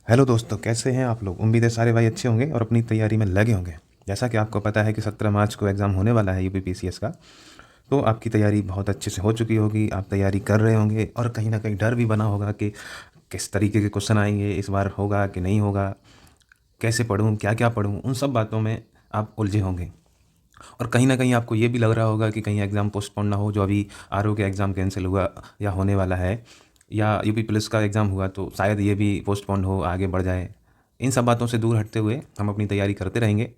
Hello दोस्तों, कैसे हैं आप लोग। उम्मीद है सारे भाई अच्छे होंगे और अपनी तैयारी में लगे होंगे। जैसा कि आपको पता है कि 17 मार्च को एग्ज़ाम होने वाला है यूपीपीसीएस का। तो आपकी तैयारी बहुत अच्छे से हो चुकी होगी, आप तैयारी कर रहे होंगे और कहीं ना कहीं डर भी बना होगा कि किस तरीके के क्वेश्चन आएंगे, इस बार होगा कि नहीं होगा, कैसे पढूं, क्या क्या पढूं, उन सब बातों में आप उलझे होंगे। और कहीं ना कहीं आपको ये भी लग रहा होगा कि कहीं एग्ज़ाम पोस्टपोन ना हो, जो अभी आरओ के एग्ज़ाम कैंसिल हुआ या होने वाला है, या यूपी पुलिस का एग्ज़ाम हुआ तो शायद ये भी पोस्टपोन हो, आगे बढ़ जाए। इन सब बातों से दूर हटते हुए हम अपनी तैयारी करते रहेंगे।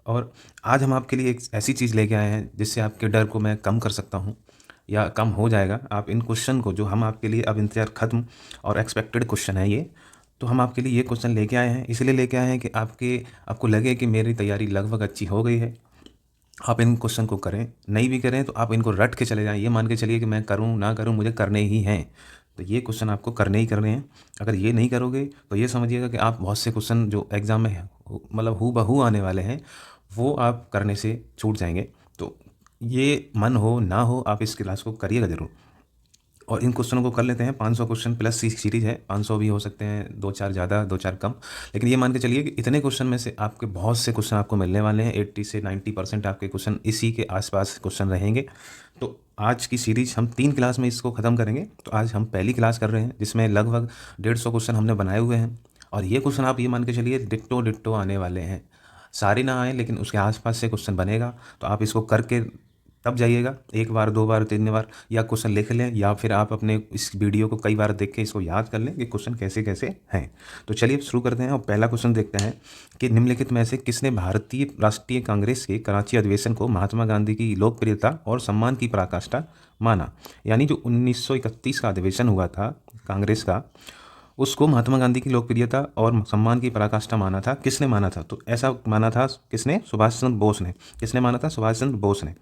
और आज हम आपके लिए एक ऐसी चीज़ लेके आए हैं जिससे आपके डर को मैं कम कर सकता हूँ या कम हो जाएगा। आप इन क्वेश्चन को, जो हम आपके लिए अब इंतज़ार ख़त्म और एक्सपेक्टेड क्वेश्चन है ये, तो हम आपके लिए ये क्वेश्चन लेके आए हैं, इसलिए लेके आए हैं कि आपको लगे कि मेरी तैयारी लगभग अच्छी हो गई है। आप इन क्वेश्चन को करें, नहीं भी करें तो आप इनको रट के चले जाएँ, ये मान के चलिए कि मैं करूँ ना करूँ मुझे करने ही हैं। तो ये क्वेश्चन आपको करने ही करने हैं। अगर ये नहीं करोगे तो ये समझिएगा कि आप बहुत से क्वेश्चन जो एग्ज़ाम में मतलब हूबहू आने वाले हैं, वो आप करने से छूट जाएँगे। तो ये मन हो ना हो, आप इस क्लास को करिएगा ज़रूर। और इन क्वेश्चनों को कर लेते हैं। 500 क्वेश्चन प्लस सीरीज़ है, 500 भी हो सकते हैं, 2-4 ज़्यादा 2-4 कम। लेकिन ये मान के चलिए कि इतने क्वेश्चन में से आपके बहुत से क्वेश्चन आपको मिलने वाले हैं। 80 से 90% आपके क्वेश्चन इसी के आसपास क्वेश्चन रहेंगे। तो आज की सीरीज़ हम 3 क्लास में इसको ख़त्म करेंगे। तो आज हम पहली क्लास कर रहे हैं जिसमें लगभग 150 क्वेश्चन हमने बनाए हुए हैं। और ये क्वेश्चन आप ये मान के चलिए डिट्टो डिट्टो आने वाले हैं। सारे ना आए लेकिन उसके आसपास से क्वेश्चन बनेगा। तो आप इसको करके तब जाइएगा, 1 बार 2 बार 3 बार, या क्वेश्चन लिख लें, या फिर आप अपने इस वीडियो को कई बार देख के इसको याद कर लें कि क्वेश्चन कैसे कैसे हैं। तो चलिए अब शुरू करते हैं और पहला क्वेश्चन देखते हैं कि निम्नलिखित में से किसने भारतीय राष्ट्रीय कांग्रेस के कराची अधिवेशन को महात्मा गांधी की लोकप्रियता और सम्मान की पराकाष्ठा माना। यानी जो 1931 का अधिवेशन हुआ था कांग्रेस का, उसको महात्मा गांधी की लोकप्रियता और सम्मान की पराकाष्ठा माना था। किसने माना था? तो ऐसा माना था किसने? सुभाष चंद्र बोस ने। किसने माना था? सुभाष चंद्र बोस ने।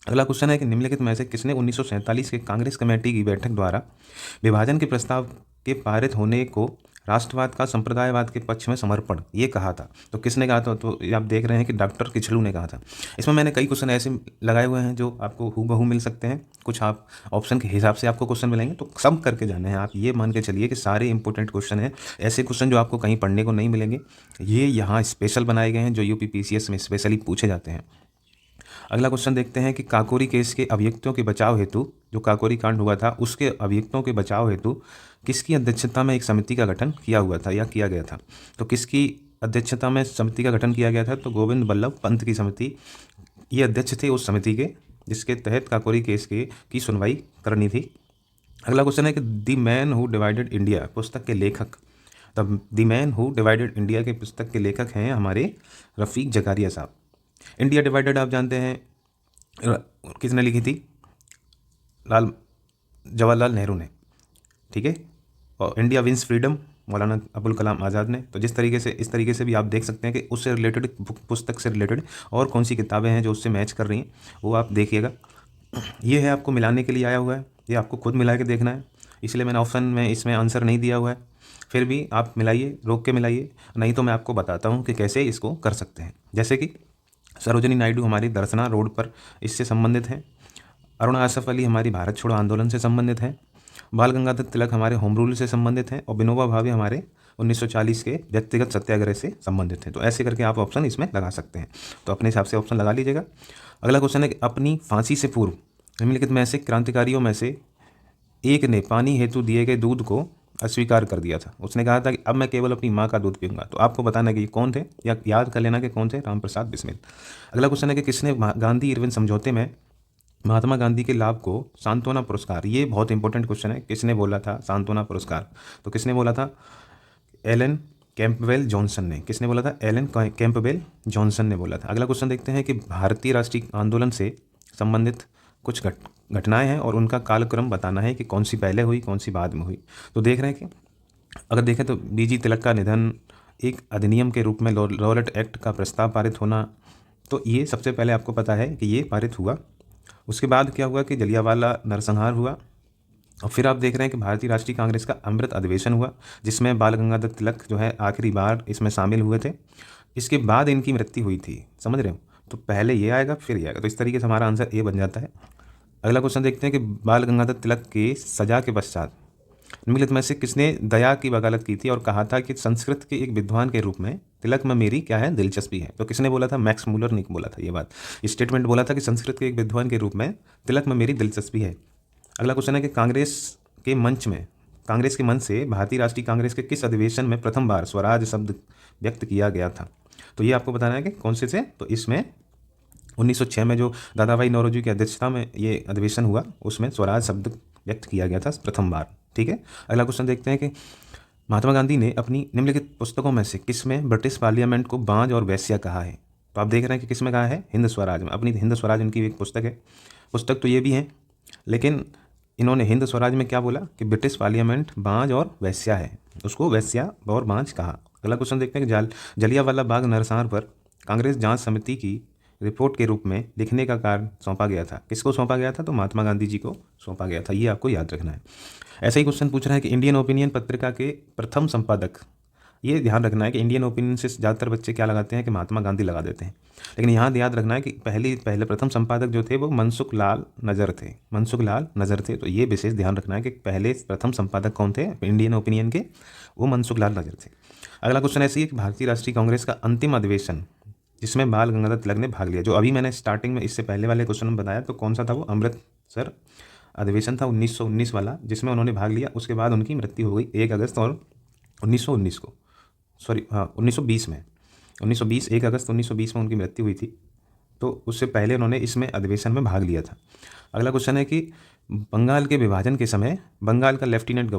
अगला क्वेश्चन है कि निम्नलिखित में से किसने 1947 के कांग्रेस कमेटी की बैठक द्वारा विभाजन के प्रस्ताव के पारित होने को राष्ट्रवाद का संप्रदायवाद के पक्ष में समर्पण ये कहा था? तो किसने कहा था? तो ये आप देख रहे हैं कि डॉक्टर किचलू ने कहा था। इसमें मैंने कई क्वेश्चन ऐसे लगाए हुए हैं जो आपको हूबहू मिल सकते हैं, कुछ आप ऑप्शन के हिसाब से आपको क्वेश्चन मिलेंगे, तो सब करके जाने हैं। आप ये मान के चलिए कि सारे इंपॉर्टेंट क्वेश्चन हैं, ऐसे क्वेश्चन जो आपको कहीं पढ़ने को नहीं मिलेंगे, ये यहाँ स्पेशल बनाए गए हैं जो यूपीपीसीएस में स्पेशली पूछे जाते हैं। अगला क्वेश्चन देखते हैं कि काकोरी केस के अभियुक्तों के बचाव हेतु, जो काकोरी कांड हुआ था उसके अभियुक्तों के बचाव हेतु किसकी अध्यक्षता में एक समिति का गठन किया हुआ था या किया गया था? तो किसकी अध्यक्षता में समिति का गठन किया गया था? तो गोविंद बल्लभ पंत की समिति, ये अध्यक्ष थे उस समिति के जिसके तहत काकोरी केस की सुनवाई करनी थी। अगला क्वेश्चन है कि the man who divided India पुस्तक के लेखक, the man who divided India के पुस्तक के लेखक हैं हमारे रफ़ीक जकारिया साहब। इंडिया डिवाइडेड आप जानते हैं किसने लिखी थी? लाल जवाहरलाल नेहरू ने, ठीक है। और India wins freedom Maulana Abul Kalam Azad ने। तो जिस तरीके से, इस तरीके से भी आप देख सकते हैं कि उससे रिलेटेड, पुस्तक से रिलेटेड और कौन सी किताबें हैं जो उससे मैच कर रही हैं, वो आप देखिएगा। ये है आपको मिलाने के लिए आया हुआ है, ये आपको खुद मिला के देखना है, इसलिए मैंने ऑप्शन में इसमें आंसर नहीं दिया हुआ है। फिर भी आप मिलाइए, रोक के मिलाइए, नहीं तो मैं आपको बताता हूँ कि कैसे इसको कर सकते हैं। जैसे कि सरोजिनी नायडू हमारी दर्शना रोड पर इससे संबंधित हैं। अरुणा आसफ अली हमारी भारत छोड़ो आंदोलन से संबंधित हैं। बाल गंगाधर तिलक हमारे होम रूल से संबंधित हैं। और विनोबा भावे हमारे 1940 के व्यक्तिगत सत्याग्रह से संबंधित हैं। तो ऐसे करके आप ऑप्शन इसमें लगा सकते हैं, तो अपने हिसाब से ऑप्शन लगा लीजिएगा। अगला क्वेश्चन है कि अपनी फांसी से पूर्व निम्नलिखित में से क्रांतिकारियों में से एक ने पानी हेतु दिए गए दूध को अस्वीकार कर दिया था। उसने कहा था कि अब मैं केवल अपनी माँ का दूध पीऊंगा। तो आपको बताना है कि ये कौन थे, या याद कर लेना कि कौन थे, राम प्रसाद बिस्मिल। अगला क्वेश्चन है कि किसने गांधी इरविन समझौते में महात्मा गांधी के लाभ को सांत्वना पुरस्कार, ये बहुत इंपॉर्टेंट क्वेश्चन है, किसने बोला था सांत्वना पुरस्कार? तो किसने बोला था? एलन कैंपबेल जॉनसन ने। किसने बोला था? एलन कैंपबेल जॉनसन ने बोला था। अगला क्वेश्चन देखते हैं कि भारतीय राष्ट्रीय आंदोलन से संबंधित कुछ घटनाएं हैं और उनका कालक्रम बताना है कि कौन सी पहले हुई, कौन सी बाद में हुई। तो देख रहे हैं कि अगर देखें तो बीजी तिलक का निधन, एक अधिनियम के रूप में रॉलेट एक्ट का प्रस्ताव पारित होना, तो ये सबसे पहले आपको पता है कि ये पारित हुआ। उसके बाद क्या हुआ कि जलियांवाला नरसंहार हुआ। और फिर आप देख रहे हैं कि भारतीय राष्ट्रीय कांग्रेस का अमृत अधिवेशन हुआ जिसमें बाल गंगाधर तिलक जो है आखिरी बार इसमें शामिल हुए थे। इसके बाद इनकी मृत्यु हुई थी, समझ रहे हो? तो पहले ये आएगा फिर ये आएगा, तो इस तरीके से हमारा आंसर ए बन जाता है। अगला क्वेश्चन देखते हैं कि बाल गंगाधर तिलक की सजा के पश्चात निम्नलिखित में से किसने दया की वकालत की थी और कहा था कि संस्कृत के एक विद्वान के रूप में तिलक में मेरी क्या है दिलचस्पी है? तो किसने बोला था? मैक्स मूलर ने बोला था ये बात, स्टेटमेंट बोला था कि संस्कृत के एक विद्वान के रूप में तिलक में मेरी दिलचस्पी है। अगला क्वेश्चन है कि कांग्रेस के मंच से भारतीय राष्ट्रीय कांग्रेस के किस अधिवेशन में प्रथम बार स्वराज शब्द व्यक्त किया गया था? तो ये आपको बताना है कि कौन से तो इसमें 1906 में जो दादा भाई नौरोजी की अध्यक्षता में ये अधिवेशन हुआ, उसमें स्वराज शब्द व्यक्त किया गया था प्रथम बार। ठीक है, अगला क्वेश्चन देखते हैं कि महात्मा गांधी ने अपनी निम्नलिखित पुस्तकों में से किसमें ब्रिटिश पार्लियामेंट को बांझ और वेश्या कहा है? तो आप देख रहे हैं कि किसमें कहा है? हिंद स्वराज में। अपनी हिंद स्वराज इनकी एक पुस्तक है, पुस्तक तो ये भी है, लेकिन इन्होंने हिंद स्वराज में क्या बोला कि ब्रिटिश पार्लियामेंट बांझ और वेश्या है, उसको वेश्या और बांझ कहा। अगला क्वेश्चन देखते हैं कि जलियांवाला बाग नरसंहार पर कांग्रेस जांच समिति की रिपोर्ट के रूप में लिखने का कार्य सौंपा गया था। किसको सौंपा गया था? तो महात्मा गांधी जी को सौंपा गया था। ये आपको याद रखना है। ऐसा ही क्वेश्चन पूछ रहा है कि इंडियन ओपिनियन पत्रिका के प्रथम संपादक, ये ध्यान रखना है कि इंडियन ओपिनियन से ज़्यादातर बच्चे क्या लगाते हैं कि महात्मा गांधी लगा देते हैं, लेकिन यहाँ याद रखना है कि पहले प्रथम संपादक जो थे वो मनसुख लाल नज़र थे। तो ये विशेष ध्यान रखना है कि पहले प्रथम संपादक कौन थे इंडियन ओपिनियन के? वो मनसुख लाल नज़र थे। अगला क्वेश्चन ऐसी है कि भारतीय राष्ट्रीय कांग्रेस का अंतिम अधिवेशन जिसमें बाल गंगाधर तिलक ने भाग लिया, जो अभी मैंने स्टार्टिंग में इससे पहले वाले क्वेश्चन में बताया, तो कौन सा था वो? अमृतसर अधिवेशन था 1919 वाला, जिसमें उन्होंने भाग लिया। उसके बाद उनकी मृत्यु हो गई 1 अगस्त और 1920 में 1 अगस्त 1920 में उनकी मृत्यु हुई थी। तो उससे पहले उन्होंने इसमें अधिवेशन में भाग लिया था। अगला क्वेश्चन है कि बंगाल के विभाजन के समय बंगाल का लेफ्टिनेंट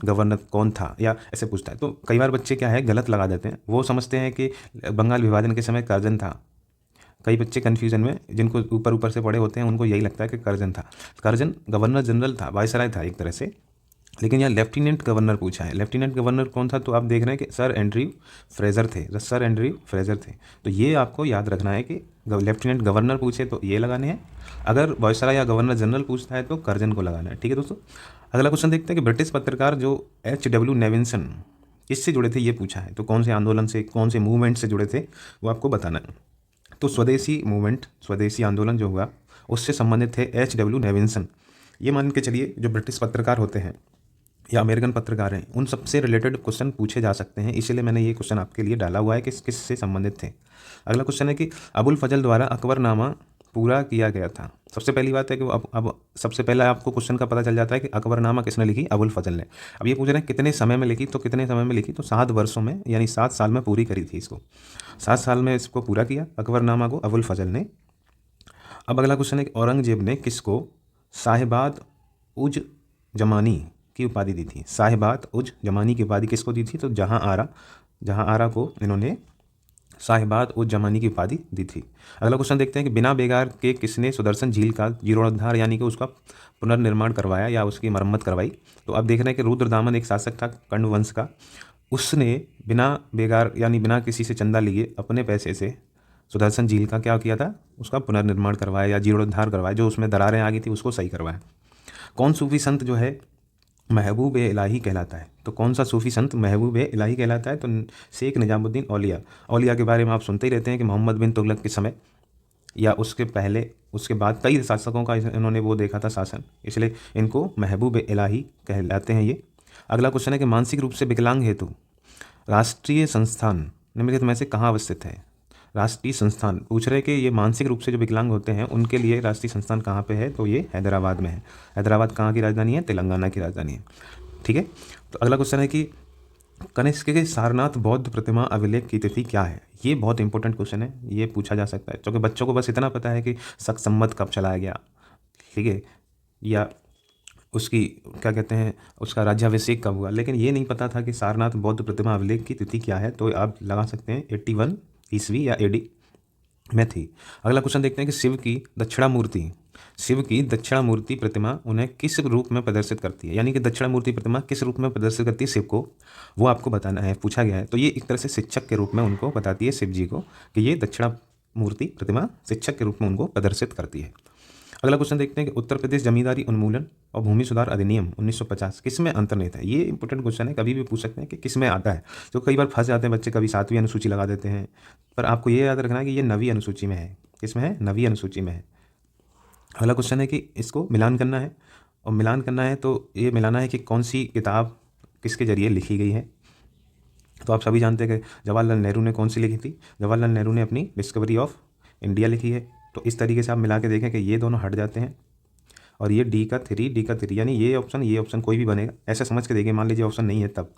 गवर्नर कौन था, या ऐसे पूछता है। तो कई बार बच्चे क्या है गलत लगा देते हैं, वो समझते हैं कि बंगाल विभाजन के समय कर्जन था। कई बच्चे कन्फ्यूजन में, जिनको ऊपर से पढ़े होते हैं, उनको यही लगता है कि कर्जन था। कर्जन गवर्नर जनरल था, वायसराय था एक तरह से, लेकिन यहाँ लेफ्टिनेंट गवर्नर पूछा है। लेफ्टिनेंट गवर्नर कौन था? तो आप देख रहे हैं कि सर एंड्रयू फ्रेजर थे। तो ये आपको याद रखना है कि लेफ्टिनेंट गवर्नर पूछे तो ये लगाने हैं, अगर वायसराय या गवर्नर जनरल पूछता है तो कर्जन को लगाना है। ठीक है दोस्तों, अगला क्वेश्चन देखते हैं कि ब्रिटिश पत्रकार जो HW नेविंसन किससे जुड़े थे, ये पूछा है। तो कौन से आंदोलन से, कौन से मूवमेंट से जुड़े थे, वो आपको बताना है। तो स्वदेशी आंदोलन जो हुआ उससे संबंधित थे HW नेविंसन। ये मान के चलिए जो ब्रिटिश पत्रकार होते हैं या अमेरिकन पत्रकार हैं, उन सबसे रिलेटेड क्वेश्चन पूछे जा सकते हैं, इसीलिए मैंने ये क्वेश्चन आपके लिए डाला हुआ है कि किस से संबंधित थे। अगला क्वेश्चन है कि अबुल फजल द्वारा अकबरनामा पूरा किया गया था। सबसे पहली बात है कि अब सबसे पहला आपको क्वेश्चन का पता चल जाता है कि अकबरनामा किसने लिखी? अबुल फजल ने। अब ये पूछ रहे हैं कितने समय में लिखी, तो कितने समय में लिखी? तो 7 वर्षों में, यानी 7 साल में पूरी करी थी इसको। 7 साल में इसको पूरा किया अकबरनामा को अबुल फजल ने। अब अगला क्वेश्चन है कि औरंगजेब ने किसको साहिबाद उज जमानी की उपाधि दी थी? साहिबाद उज जमानी की उपाधि किसको दी थी? तो जहां आरा को इन्होंने साहिबाद उज जमानी की उपाधि दी थी। अगला क्वेश्चन देखते हैं कि बिना बेगार के किसने सुदर्शन झील का जीर्णोद्धार यानी कि उसका पुनर्निर्माण करवाया या उसकी मरम्मत करवाई? तो आप देख रहे हैं कि रुद्रदामन एक शासक था कण्व वंश का, उसने बिना बेगार यानी बिना किसी से चंदा लिए अपने पैसे से सुदर्शन झील का क्या किया था? उसका पुनर्निर्माण करवाया या जीर्णोद्धार करवाया, जो उसमें दरारें आ गई थी उसको सही करवाया। कौन सूफी संत जो है महबूब इलाही कहलाता है? तो कौन सा सूफी संत महबूब इलाही कहलाता है? तो शेख निजामुद्दीन औलिया के बारे में आप सुनते ही रहते हैं कि मोहम्मद बिन तुगलक के समय या उसके पहले उसके बाद कई शासकों का इन्होंने वो देखा था शासन, इसलिए इनको महबूब इलाही कहलाते हैं ये। अगला क्वेश्चन है कि मानसिक रूप से विकलांग हेतु राष्ट्रीय संस्थान निम्नलिखित में से कहाँ अवस्थित है? राष्ट्रीय संस्थान पूछ रहे कि ये मानसिक रूप से जो विकलांग होते हैं उनके लिए राष्ट्रीय संस्थान कहाँ पे है? तो ये हैदराबाद में है। हैदराबाद कहाँ की राजधानी है? तेलंगाना की राजधानी है। ठीक है, तो अगला क्वेश्चन है कि कनिष्क के सारनाथ बौद्ध प्रतिमा अभिलेख की तिथि क्या है? ये बहुत इंपॉर्टेंट क्वेश्चन है, ये पूछा जा सकता है, क्योंकि बच्चों को बस इतना पता है कि शक संवत कब चलाया गया, ठीक है, या उसकी क्या कहते हैं उसका राज्याभिषेक कब हुआ, लेकिन ये नहीं पता था कि सारनाथ बौद्ध प्रतिमा अभिलेख की तिथि क्या है। तो आप लगा सकते हैं 81 ईस्वी या AD में थी। अगला क्वेश्चन देखते हैं कि शिव की दक्षिणामूर्ति प्रतिमा उन्हें किस रूप में प्रदर्शित करती है? यानी कि दक्षिणामूर्ति प्रतिमा किस रूप में प्रदर्शित करती है शिव को, वो आपको बताना है, पूछा गया है। तो ये एक तरह से शिक्षक के रूप में उनको बताती है शिव जी को कि ये दक्षिणामूर्ति प्रतिमा शिक्षक के रूप में उनको प्रदर्शित करती है। अगला क्वेश्चन देखते हैं कि उत्तर प्रदेश जमींदारी उन्मूलन और भूमि सुधार अधिनियम 1950 किसमें अंतर्निहित है? ये इंपॉर्टेंट क्वेश्चन है, कभी भी पूछ सकते हैं कि किसमें आता है। तो कई बार फंस जाते हैं बच्चे, कभी 7वीं अनुसूची लगा देते हैं, पर आपको ये याद रखना है कि ये 9वीं अनुसूची में है। किसमें है? 9वीं अनुसूची में है। अगला क्वेश्चन है कि इसको मिलान करना है और मिलान करना है तो ये मिलाना है कि कौन सी किताब किसके ज़रिए लिखी गई है। तो आप सभी जानते हैं कि जवाहरलाल नेहरू ने कौन सी लिखी थी, जवाहरलाल नेहरू ने अपनी डिस्कवरी ऑफ इंडिया लिखी है। तो इस तरीके से आप मिला के देखें कि ये दोनों हट जाते हैं और ये डी का थ्री, यानी ये ऑप्शन कोई भी बनेगा, ऐसा समझ के देखिए। मान लीजिए ऑप्शन नहीं है तब,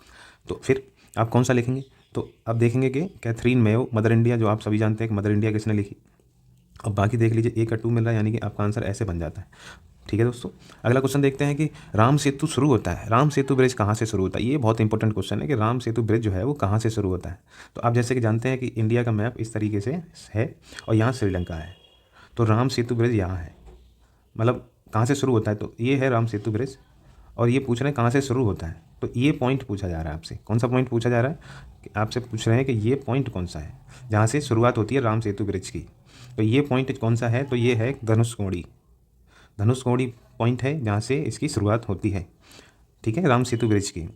तो फिर आप कौन सा लिखेंगे। तो अब देखेंगे कि कैथरीन मेयो, मदर इंडिया, जो आप सभी जानते हैं कि मदर इंडिया किसने लिखी। अब बाकी देख लीजिए, ए का 2 मिल रहा है, यानी कि आपका आंसर ऐसे बन जाता है। ठीक है दोस्तों, अगला क्वेश्चन देखते हैं कि राम सेतु शुरू होता है, राम सेतु ब्रिज कहाँ से शुरू होता है। ये बहुत इंपॉर्टेंट क्वेश्चन है कि राम सेतु ब्रिज जो है वो कहाँ से शुरू होता है। तो आप जैसे कि जानते हैं कि इंडिया का मैप इस तरीके से है और यहाँ श्रीलंका है, तो राम सेतु ब्रिज यहाँ है, मतलब कहाँ से शुरू होता है। तो ये है राम सेतु ब्रिज और ये पूछ रहे हैं कहाँ से शुरू होता है। तो ये पॉइंट पूछा जा रहा है आपसे, कौन सा पॉइंट पूछा जा रहा है कि आपसे पूछ रहे हैं कि ये पॉइंट कौन सा है जहाँ से शुरुआत होती है राम सेतु ब्रिज की। तो ये पॉइंट कौन सा है, तो ये है धनुषकोडी, धनुषकोडी पॉइंट है जहाँ से इसकी शुरुआत होती है। ठीक है, राम सेतु ब्रिज की।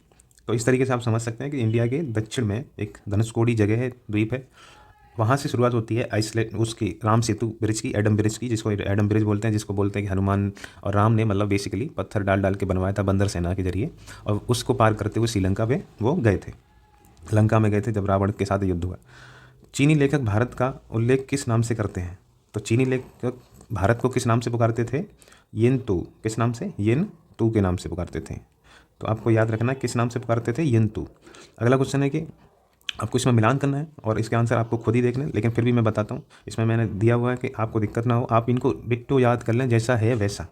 तो इस तरीके से आप समझ सकते हैं कि इंडिया के दक्षिण में एक धनुषकोडी जगह है, द्वीप है, वहाँ से शुरुआत होती है आइसलैंड उसकी राम सेतु ब्रिज की, एडम ब्रिज की, जिसको एडम ब्रिज बोलते हैं, जिसको बोलते हैं कि हनुमान और राम ने मतलब बेसिकली पत्थर डाल डाल के बनवाया था बंदर सेना के जरिए, और उसको पार करते हुए श्रीलंका पे वो गए थे, लंका में गए थे जब रावण के साथ युद्ध हुआ। चीनी लेखक भारत का उल्लेख किस नाम से करते हैं। तो चीनी लेखक भारत को किस नाम से पुकारते थे, येन तू, किस नाम से, येन तू के नाम से पुकारते थे। तो आपको याद रखना किस नाम से पुकारते थे, येन तू। अगला क्वेश्चन है कि आपको इसमें मिलान करना है और इसके आंसर आपको खुद ही देख लें, लेकिन फिर भी मैं बताता हूँ, इसमें मैंने दिया हुआ है कि आपको दिक्कत ना हो, आप इनको डिट्टो याद कर लें जैसा है वैसा।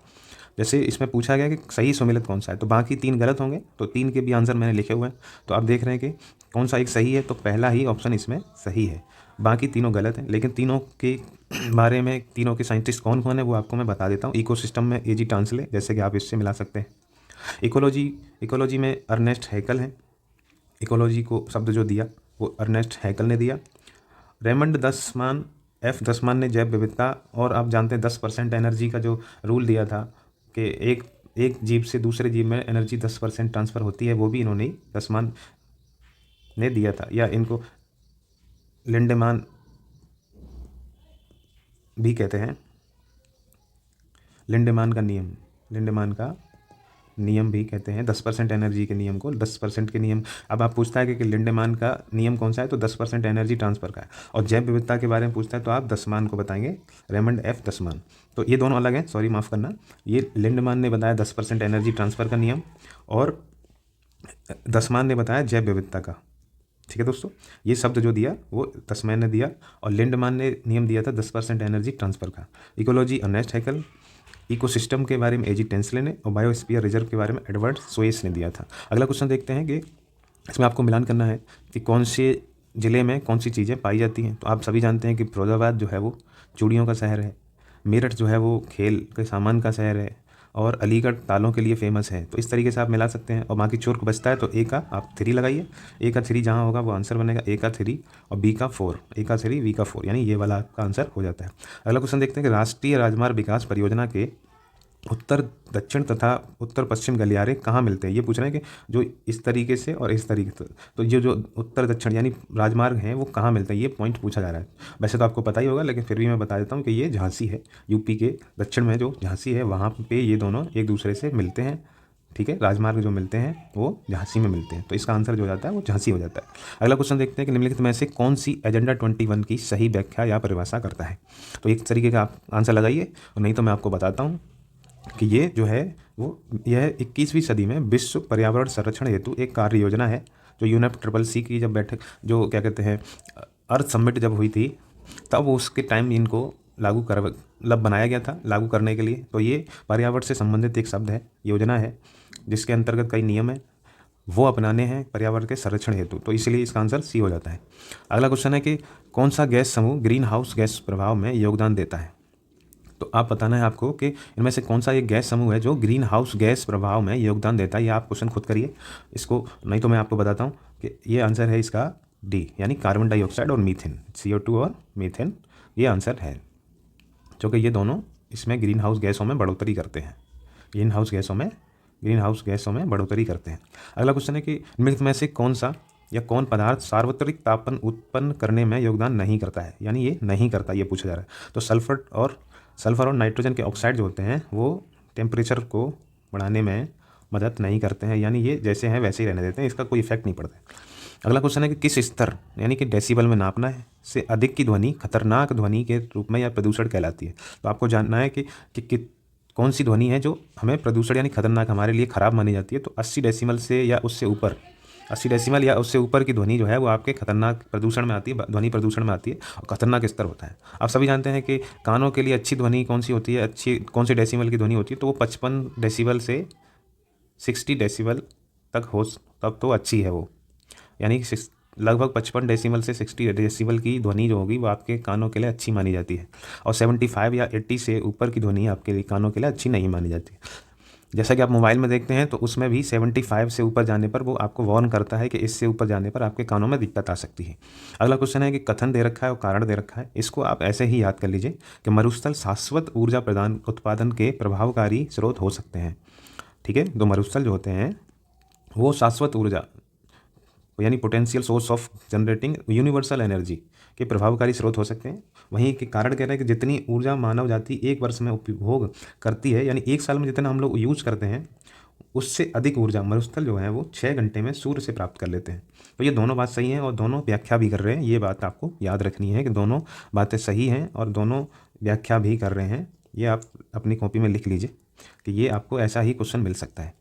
जैसे इसमें पूछा गया कि सही सुमेलित कौन सा है, तो बाकी 3 गलत होंगे, तो 3 के भी आंसर मैंने लिखे हुए हैं। तो आप देख रहे हैं कि कौन सा एक सही है, तो पहला ही ऑप्शन इसमें सही है, बाकी तीनों गलत हैं। लेकिन तीनों के बारे में, तीनों के साइंटिस्ट कौन कौन है वो आपको मैं बता देता हूँ। इकोसिस्टम में एजी टांसले, जैसे कि आप इससे मिला सकते हैं। इकोलॉजी में अर्नेस्ट हैकल हैं, इकोलॉजी को शब्द जो दिया वो अर्नेस्ट हैकल ने दिया। रेमंड दसमान, दसमान ने जैव विविधता और आप जानते हैं 10% एनर्जी का जो रूल दिया था कि एक जीव से दूसरे जीव में एनर्जी 10% ट्रांसफ़र होती है, वो भी इन्होंने दसमान ने दिया था, या इनको लिंडेमान भी कहते हैं, लिंडेमान का नियम भी कहते हैं, 10% एनर्जी के नियम को, 10% के नियम। अब आप पूछता है कि लिंडेमान का नियम कौन सा है, तो 10% एनर्जी ट्रांसफ़र का है। और जैव विविधता के बारे में पूछता है तो आप दसमान को बताएंगे, रेमंड दसमान। तो ये दोनों अलग हैं, सॉरी माफ़ करना। ये लिंडेमान ने बताया 10% एनर्जी ट्रांसफ़र का नियम और दसमान ने बताया जैव विविधता का। ठीक है दोस्तों, ये शब्द जो दिया वो दसमान ने दिया और लिंडेमान ने नियम दिया था 10% एनर्जी ट्रांसफ़र का। इकोलॉजी अर्नेस्ट हैकल, इकोसिस्टम के बारे में एजी टेंसले ने, और बायोस्फीयर रिजर्व के बारे में एडवर्ड सोएस ने दिया था। अगला क्वेश्चन देखते हैं कि इसमें आपको मिलान करना है कि कौन से ज़िले में कौन सी चीज़ें पाई जाती हैं। तो आप सभी जानते हैं कि फिरोजाबाद जो है वो चूड़ियों का शहर है, मेरठ जो है वो खेल के सामान का शहर है, और अलीगढ़ तालों के लिए फेमस है। तो इस तरीके से आप मिला सकते हैं। और बाकी चोर बचता है तो ए का आप 3 लगाइए, ए का 3 जहाँ होगा वो आंसर बनेगा, ए का 3 और बी का 4, ए का 3 बी का 4, यानी ये वाला आपका आंसर हो जाता है। अगला क्वेश्चन देखते हैं कि राष्ट्रीय राजमार्ग विकास परियोजना के उत्तर दक्षिण तथा उत्तर पश्चिम गलियारे कहाँ मिलते हैं। ये पूछ रहे हैं कि जो इस तरीके से और इस तरीके से, तो ये जो उत्तर दक्षिण यानी राजमार्ग हैं वो कहाँ मिलते हैं, ये पॉइंट पूछा जा रहा है। वैसे तो आपको पता ही होगा, लेकिन फिर भी मैं बता देता हूँ कि ये झांसी है, यूपी के दक्षिण में जो झांसी है वहाँ पे ये दोनों एक दूसरे से मिलते हैं। ठीक है, राजमार्ग जो मिलते हैं वो झांसी में मिलते हैं, तो इसका आंसर जो हो जाता है वो झांसी हो जाता है। अगला क्वेश्चन देखते हैं कि निम्नलिखित में से कौन सी एजेंडा 21 की सही व्याख्या या परिभाषा करता है। तो एक तरीके का आप आंसर लगाइए, और नहीं तो मैं आपको बताता हूँ कि ये जो है वो यह 21वीं सदी में विश्व पर्यावरण संरक्षण हेतु एक कार्य योजना है, जो UNFCCC की जब बैठक, जो क्या कहते हैं अर्थ समिट जब हुई थी, तब उसके टाइम इनको बनाया गया था लागू करने के लिए। तो ये पर्यावरण से संबंधित एक शब्द है, योजना है, जिसके अंतर्गत कई नियम है वो अपनाने हैं पर्यावरण के संरक्षण हेतु, तो इसलिए इसका आंसर सी हो जाता है। अगला क्वेश्चन है कि कौन सा गैस समूह ग्रीन हाउस गैस प्रभाव में योगदान देता है। तो आप बताना है आपको कि इनमें से कौन सा एक गैस समूह है जो ग्रीन हाउस गैस प्रभाव में योगदान देता है। ये आप क्वेश्चन खुद करिए इसको, नहीं तो मैं आपको बताता हूँ कि ये आंसर है इसका डी, यानी कार्बन डाइऑक्साइड और मीथेन, CO2 और मीथेन ये आंसर है, क्योंकि ये दोनों इसमें ग्रीन हाउस गैसों में बढ़ोतरी करते हैं, ग्रीन हाउस गैसों में बढ़ोतरी करते हैं। अगला क्वेश्चन है कि निम्नलिखित में से कौन सा या कौन पदार्थ सार्वत्रिक तापन उत्पन्न करने में योगदान नहीं करता है, यानी ये नहीं करता, ये पूछा जा रहा है। तो सल्फर और नाइट्रोजन के ऑक्साइड जो होते हैं वो टेम्परेचर को बढ़ाने में मदद नहीं करते हैं, यानी ये जैसे हैं वैसे ही रहने देते हैं, इसका कोई इफेक्ट नहीं पड़ता है। अगला क्वेश्चन है कि किस स्तर यानी कि डेसिबल में नापना है से अधिक की ध्वनि खतरनाक ध्वनि के रूप में या प्रदूषण कहलाती है। तो आपको जानना है कि कौन सी ध्वनि है जो हमें प्रदूषण यानी खतरनाक हमारे लिए ख़राब मानी जाती है। तो 80 डेसिमल से या उससे ऊपर, 80 डेसिमल या उससे ऊपर की ध्वनि जो है वो आपके खतरनाक प्रदूषण में आती है, ध्वनि प्रदूषण में आती है और खतरनाक स्तर होता है। आप सभी जानते हैं कि कानों के लिए अच्छी ध्वनि कौन सी होती है, अच्छी कौन से डेसिमल की ध्वनि होती है, तो वो 55 डेसिबल से 60 डेसिबल तक हो, तब तो अच्छी है वो, यानी कि लगभग 55 डेसिमल से 60 डेसिबल की ध्वनि जो होगी वो आपके कानों के लिए अच्छी मानी जाती है, और 75 या 80 से ऊपर की ध्वनि आपके कानों के लिए अच्छी नहीं मानी जाती। जैसा कि आप मोबाइल में देखते हैं तो उसमें भी 75 से ऊपर जाने पर वो आपको वार्न करता है कि इससे ऊपर जाने पर आपके कानों में दिक्कत आ सकती है। अगला क्वेश्चन है कि कथन दे रखा है और कारण दे रखा है, इसको आप ऐसे ही याद कर लीजिए कि मरुस्थल शाश्वत ऊर्जा प्रदान उत्पादन के प्रभावकारी स्रोत हो सकते हैं। ठीक है, तो मरुस्थल जो होते हैं वो शाश्वत ऊर्जा यानी potential source of generating universal energy के प्रभावकारी स्रोत हो सकते हैं। वहीं के कारण कह रहे हैं कि जितनी ऊर्जा मानव जाति एक वर्ष में उपभोग करती है, यानी एक साल में जितना हम लोग यूज करते हैं, उससे अधिक ऊर्जा मरुस्थल जो है वो 6 घंटे में सूर्य से प्राप्त कर लेते हैं। तो ये दोनों बात सही है और दोनों व्याख्या भी कर रहे हैं। ये बात आपको याद रखनी है कि दोनों बातें सही हैं और दोनों व्याख्या भी कर रहे हैं। ये आप अपनी कॉपी में लिख लीजिए कि ये आपको ऐसा ही क्वेश्चन मिल सकता है।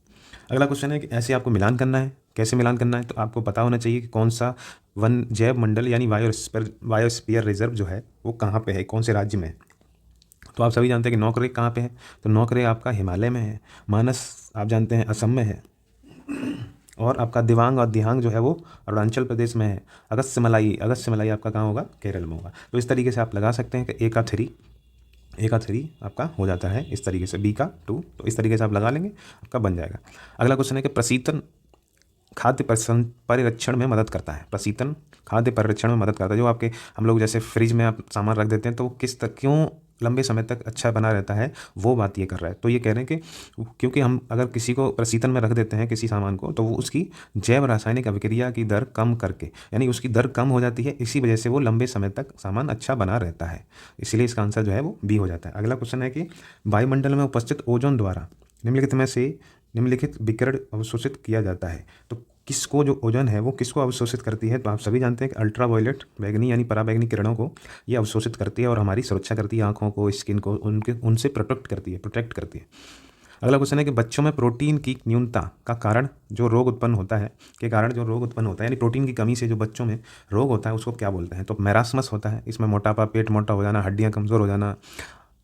अगला क्वेश्चन है कि ऐसे आपको मिलान करना है। कैसे मिलान करना है? तो आपको पता होना चाहिए कि कौन सा वन जैव मंडल यानी बायोस्फीयर रिजर्व जो है वो कहाँ पे है, कौन से राज्य में है। तो आप सभी जानते हैं कि नौकरेक कहाँ पे है, तो नौकरेक आपका हिमालय में है। मानस आप जानते हैं असम में है, और आपका दिवांग और दिहांग जो है वो अरुणाचल प्रदेश में है। अगस्त मलाई आपका कहाँ होगा, केरल में होगा। तो इस तरीके से आप लगा सकते हैं कि ए का 3 आपका हो जाता है इस तरीके से, बी का 2, तो इस तरीके से आप लगा लेंगे, आपका बन जाएगा। अगला क्वेश्चन है कि प्रशीतन खाद्य परिरक्षण में मदद करता है। प्रशीतन खाद्य परिरक्षण में मदद करता है। जो आपके हम लोग जैसे फ्रिज में आप सामान रख देते हैं तो क्यों लंबे समय तक अच्छा बना रहता है, वो बात ये कर रहा है। तो ये कह रहे हैं कि क्योंकि हम अगर किसी को प्रशीतन में रख देते हैं किसी सामान को, तो वो उसकी जैव रासायनिक अभिक्रिया की दर कम करके, यानी उसकी दर कम हो जाती है, इसी वजह से वो लंबे समय तक सामान अच्छा बना रहता है। इसलिए इसका आंसर जो है वो बी हो जाता है। अगला क्वेश्चन है कि वायुमंडल में उपस्थित ओजोन द्वारा निम्नलिखित में से निम्नलिखित विकिरण अवशोषित किया जाता है। तो किसको, जो ओजोन है वो किसको अवशोषित करती है? तो आप सभी जानते हैं कि अल्ट्रावायलेट बैगनी यानी पराबैंगनी किरणों को ये अवशोषित करती है और हमारी सुरक्षा करती है, आँखों को, स्किन को उनसे प्रोटेक्ट करती है। अगला क्वेश्चन है कि बच्चों में प्रोटीन की न्यूनता का कारण जो रोग उत्पन्न होता है, यानी प्रोटीन की कमी से जो बच्चों में रोग होता है उसको क्या बोलते हैं? तो मैरास्मस होता है। इसमें मोटापा, पेट मोटा हो जाना, हड्डियाँ कमज़ोर हो जाना,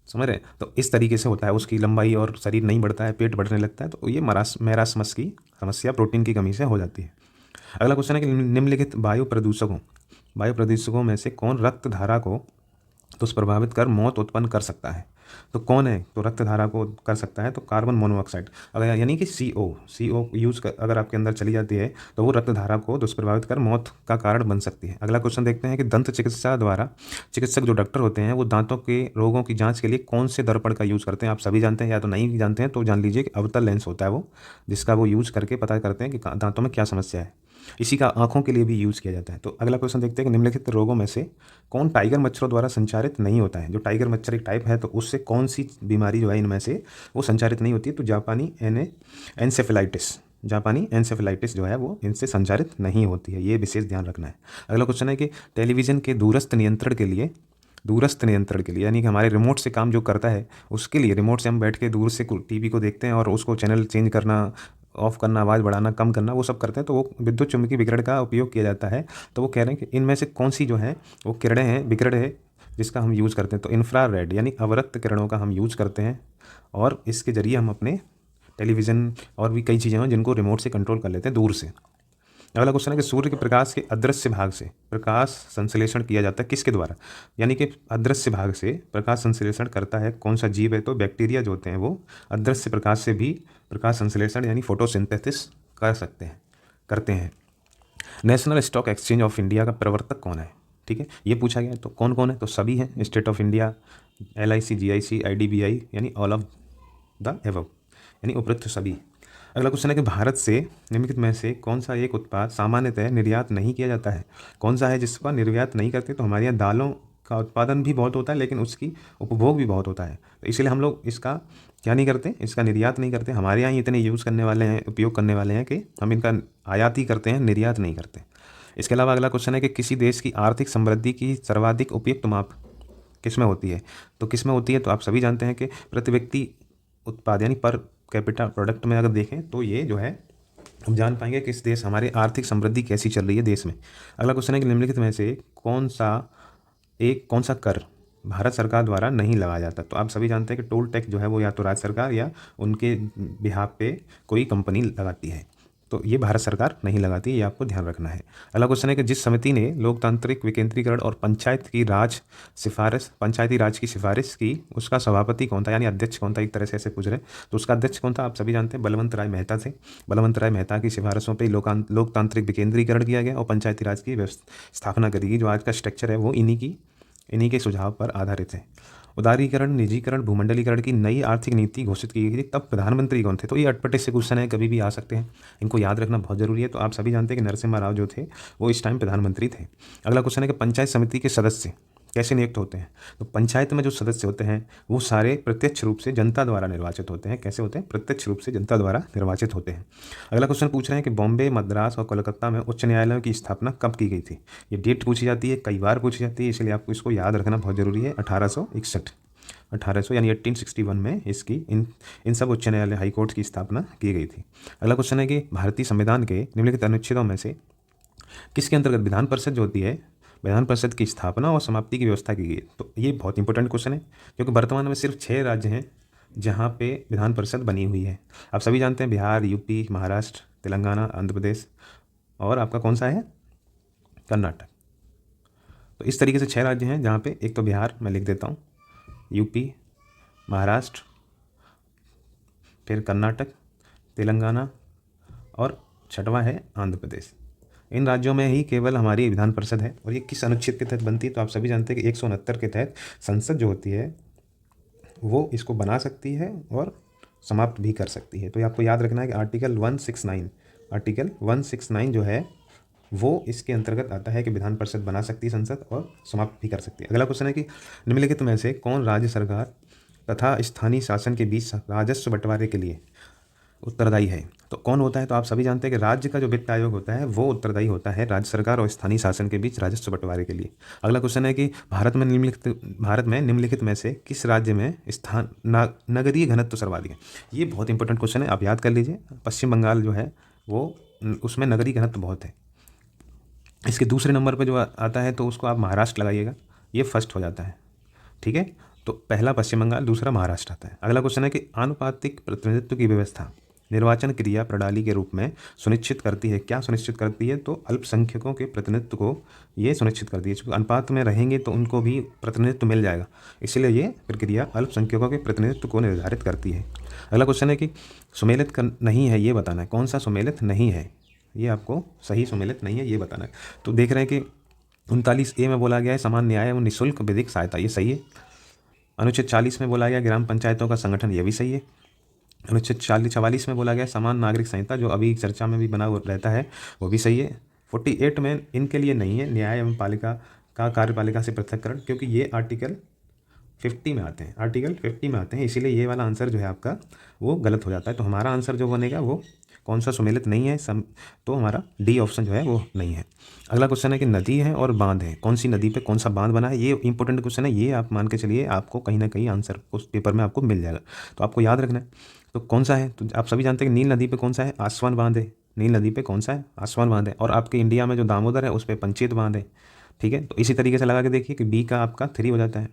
समझ रहे हैं? तो इस तरीके से होता है, उसकी लंबाई और शरीर नहीं बढ़ता है, पेट बढ़ने लगता है, तो ये मैरास्मस की समस्या प्रोटीन की कमी से हो जाती है। अगला क्वेश्चन है कि निम्नलिखित वायु प्रदूषकों में से कौन रक्त धारा को दुष्प्रभावित कर मौत उत्पन्न कर सकता है? तो कौन है तो रक्त धारा को कर सकता है? तो कार्बन मोनोऑक्साइड, अगर यानी कि CO यूज अगर आपके अंदर चली जाती है तो वो रक्त धारा को दुष्प्रभावित कर मौत का कारण बन सकती है। अगला क्वेश्चन देखते हैं कि दंत चिकित्सा द्वारा चिकित्सक जो डॉक्टर होते हैं वो दांतों के रोगों की जांच के लिए कौन से दर्पण का यूज़ करते हैं? आप सभी जानते हैं, या तो नहीं जानते हैं तो जान लीजिए कि अवतल लेंस होता है वो, जिसका वो यूज़ करके पता करते हैं कि दांतों में क्या समस्या है। इसी का आंखों के लिए भी यूज़ किया जाता है। तो अगला क्वेश्चन देखते हैं कि निम्नलिखित रोगों में से कौन टाइगर मच्छरों द्वारा संचारित नहीं होता है? जो टाइगर मच्छर एक टाइप है, तो उससे कौन सी बीमारी जो है इनमें से वो संचारित नहीं होती है? तो जापानी एनसेफेलाइटिस जो है वो इनसे संचारित नहीं होती है। ये विशेष ध्यान रखना है। अगला क्वेश्चन है कि टेलीविज़न के दूरस्थ नियंत्रण के लिए यानी कि हमारे रिमोट से काम जो करता है, उसके लिए रिमोट से हम बैठ के दूर से टीवी को देखते हैं और उसको चैनल चेंज करना, ऑफ करना, आवाज़ बढ़ाना, कम करना, वो सब करते हैं, तो वो विद्युत चुम्बकीय विकिरण का उपयोग किया जाता है। तो वो कह रहे हैं कि इनमें से कौन सी जो है वो विकिरण है जिसका हम यूज़ करते हैं? तो इंफ्रारेड यानी अवरक्त किरणों का हम यूज़ करते हैं, और इसके ज़रिए हम अपने टेलीविज़न और भी कई चीज़ें हैं जिनको रिमोट से कंट्रोल कर लेते हैं दूर से। अगला क्वेश्चन है कि सूर्य के प्रकाश के अदृश्य भाग से प्रकाश संश्लेषण किया जाता है किसके द्वारा? यानी कि अदृश्य भाग से प्रकाश संश्लेषण करता है कौन सा जीव है? तो बैक्टीरिया जो होते हैं वो अदृश्य प्रकाश से भी प्रकाश संश्लेषण यानी फोटोसिंथेसिस करते हैं। National stock exchange of India का प्रवर्तक कौन है? ठीक है, ये पूछा गया है। तो कौन कौन है? तो सभी हैं, state of India, LIC, GIC, IDBI, यानी ऑल ऑफ द एबव, यानी उपरोक्त सभी। अगला क्वेश्चन है कि भारत से निम्नलिखित में से कौन सा एक उत्पाद सामान्यतः निर्यात नहीं किया जाता है? कौन सा है जिसका निर्यात नहीं करते? तो हमारे यहाँ दालों का उत्पादन भी बहुत होता है, लेकिन उसकी उपभोग भी बहुत होता है। तो इसलिए हम लोग इसका क्या नहीं करते, इसका निर्यात नहीं करते। हमारे यहाँ ही इतने यूज़ करने वाले हैं, उपयोग करने वाले हैं कि हम इनका आयात ही करते हैं, निर्यात नहीं करते। इसके अलावा अगला क्वेश्चन है कि किसी देश की आर्थिक समृद्धि की सर्वाधिक उपयुक्त माप किस में होती है? तो किस में होती है? तो आप सभी जानते हैं कि प्रति व्यक्ति उत्पाद यानी पर कैपिटा प्रोडक्ट में अगर देखें तो ये जो है हम जान पाएंगे कि इस देश हमारी आर्थिक समृद्धि कैसी चल रही है देश में। अगला क्वेश्चन है कि निम्नलिखित में से कौन सा कर भारत सरकार द्वारा नहीं लगाया जाता? तो आप सभी जानते हैं कि टोल टैक्स जो है वो या तो राज्य सरकार या उनके बिहाफ पे कोई कंपनी लगाती है, तो ये भारत सरकार नहीं लगाती, ये आपको ध्यान रखना है। अगला क्वेश्चन है कि जिस समिति ने लोकतांत्रिक विकेंद्रीकरण और पंचायती राज की सिफारिश की, उसका सभापति कौन था, यानी अध्यक्ष कौन था? एक तरह से ऐसे पूछ रहे हैं, तो उसका अध्यक्ष कौन था? आप सभी जानते हैं बलवंत राय मेहता थे। बलवंत राय मेहता की सिफारिशों पर लोकतांत्रिक विकेंद्रीकरण किया गया और पंचायती राज की स्थापना करी गई। जो आज का स्ट्रक्चर है वो इन्हीं के सुझाव पर आधारित है। उदारीकरण, निजीकरण, भूमंडलीकरण की नई आर्थिक नीति घोषित की गई थी, तब प्रधानमंत्री कौन थे? तो ये अटपटे से क्वेश्चन है, कभी भी आ सकते हैं, इनको याद रखना बहुत जरूरी है। तो आप सभी जानते हैं कि नरसिम्हा राव जो थे वो इस टाइम प्रधानमंत्री थे। अगला क्वेश्चन है कि पंचायत समिति के सदस्य कैसे नियुक्त होते हैं? तो पंचायत में जो सदस्य होते हैं वो सारे प्रत्यक्ष रूप से जनता द्वारा निर्वाचित होते हैं। कैसे होते हैं? प्रत्यक्ष रूप से जनता द्वारा निर्वाचित होते हैं। अगला क्वेश्चन पूछ रहे हैं कि बॉम्बे, मद्रास और कोलकाता में उच्च न्यायालयों की स्थापना कब की गई थी? ये डेट पूछी जाती है, कई बार पूछी जाती है, इसलिए आपको इसको याद रखना बहुत जरूरी है। 1861 यानी 1861 में इसकी इन सब उच्च न्यायालय हाई कोर्ट की स्थापना की गई थी। अगला क्वेश्चन है कि भारतीय संविधान के निम्नलिखित अनुच्छेदों में से किसके अंतर्गत विधान परिषद जो होती है, विधान परिषद की स्थापना और समाप्ति की व्यवस्था की गई? तो ये बहुत इंपॉर्टेंट क्वेश्चन है, क्योंकि वर्तमान में सिर्फ 6 राज्य हैं जहाँ पे विधान परिषद बनी हुई है। आप सभी जानते हैं बिहार, यूपी, महाराष्ट्र, तेलंगाना, आंध्र प्रदेश और आपका कौन सा है? कर्नाटक। तो इस तरीके से 6 राज्य हैं जहाँ पे, एक तो बिहार मैं लिख देता हूँ, यूपी, महाराष्ट्र, फिर कर्नाटक, तेलंगाना और छठवां है आंध्र प्रदेश। इन राज्यों में ही केवल हमारी विधान परिषद है। और ये किस अनुच्छेद के तहत बनती है? तो आप सभी जानते हैं कि 169 के तहत संसद जो होती है वो इसको बना सकती है और समाप्त भी कर सकती है। तो ये आपको याद रखना है कि आर्टिकल 169 जो है वो इसके अंतर्गत आता है कि विधान परिषद बना सकती है संसद और समाप्त भी कर सकती है। अगला क्वेश्चन है कि निम्नलिखित में से कौन राज्य सरकार तथा स्थानीय शासन के बीच राजस्व बंटवारे के लिए उत्तरदायी है? तो कौन होता है? तो आप सभी जानते हैं कि राज्य का जो वित्त आयोग होता है वो उत्तरदायी होता है राज्य सरकार और स्थानीय शासन के बीच राजस्व बंटवारे के लिए। अगला क्वेश्चन है कि भारत में निम्नलिखित में से किस राज्य में नगरीय घनत्व सर्वाधिक है? ये बहुत इंपॉर्टेंट क्वेश्चन है, आप याद कर लीजिए। पश्चिम बंगाल जो है वो उसमें नगरीय घनत्व बहुत है। इसके दूसरे नंबर पर जो आता है तो उसको आप महाराष्ट्र लगाइएगा, ये फर्स्ट हो जाता है, ठीक है। तो पहला पश्चिम बंगाल, दूसरा महाराष्ट्र आता है। अगला क्वेश्चन है कि आनुपातिक प्रतिनिधित्व की व्यवस्था निर्वाचन क्रिया प्रणाली के रूप में सुनिश्चित करती है। क्या सुनिश्चित करती है? तो अल्पसंख्यकों के प्रतिनिधित्व को ये सुनिश्चित करती है, क्योंकि अनुपात में रहेंगे तो उनको भी प्रतिनिधित्व मिल जाएगा, इसलिए ये प्रक्रिया अल्पसंख्यकों के प्रतिनिधित्व को निर्धारित करती है। अगला क्वेश्चन है कि सुमेलित नहीं है, ये बताना है कौन सा सुमेलित नहीं है, ये आपको सही सुमेलित नहीं है ये बताना है। तो देख रहे हैं कि 39A में बोला गया है समान न्याय एवं निःशुल्क विधिक सहायता, ये सही है। अनुच्छेद 40 में बोला गया ग्राम पंचायतों का संगठन, ये भी सही है। अनुच्छेद 44 में बोला गया समान नागरिक संहिता, जो अभी चर्चा में भी बना रहता है, वो भी सही है। 48 में इनके लिए नहीं है, न्याय एवं पालिका का कार्यपालिका से पृथककरण, क्योंकि ये आर्टिकल 50 में आते हैं, इसीलिए ये वाला आंसर जो है आपका वो गलत हो जाता है। तो हमारा आंसर जो बनेगा वो कौन सा सुमेलित नहीं है, तो हमारा डी ऑप्शन जो है वो नहीं है। अगला क्वेश्चन है कि नदी है और बांध है, कौन सी नदी पे कौन सा बांध बना है? ये इंपॉर्टेंट क्वेश्चन है, ये आप मान के चलिए आपको कहीं ना कहीं आंसर उस पेपर में आपको मिल जाएगा, तो आपको याद रखना है। तो कौन सा है? तो आप सभी जानते हैं कि नील नदी पे कौन सा है? आसवान बांध है। नील नदी पे कौन सा है? आसवान बांध है। और आपके इंडिया में जो दामोदर है उस पर पंचेत बांध है, ठीक है। तो इसी तरीके से लगा के देखिए कि बी का आपका 3 हो जाता है,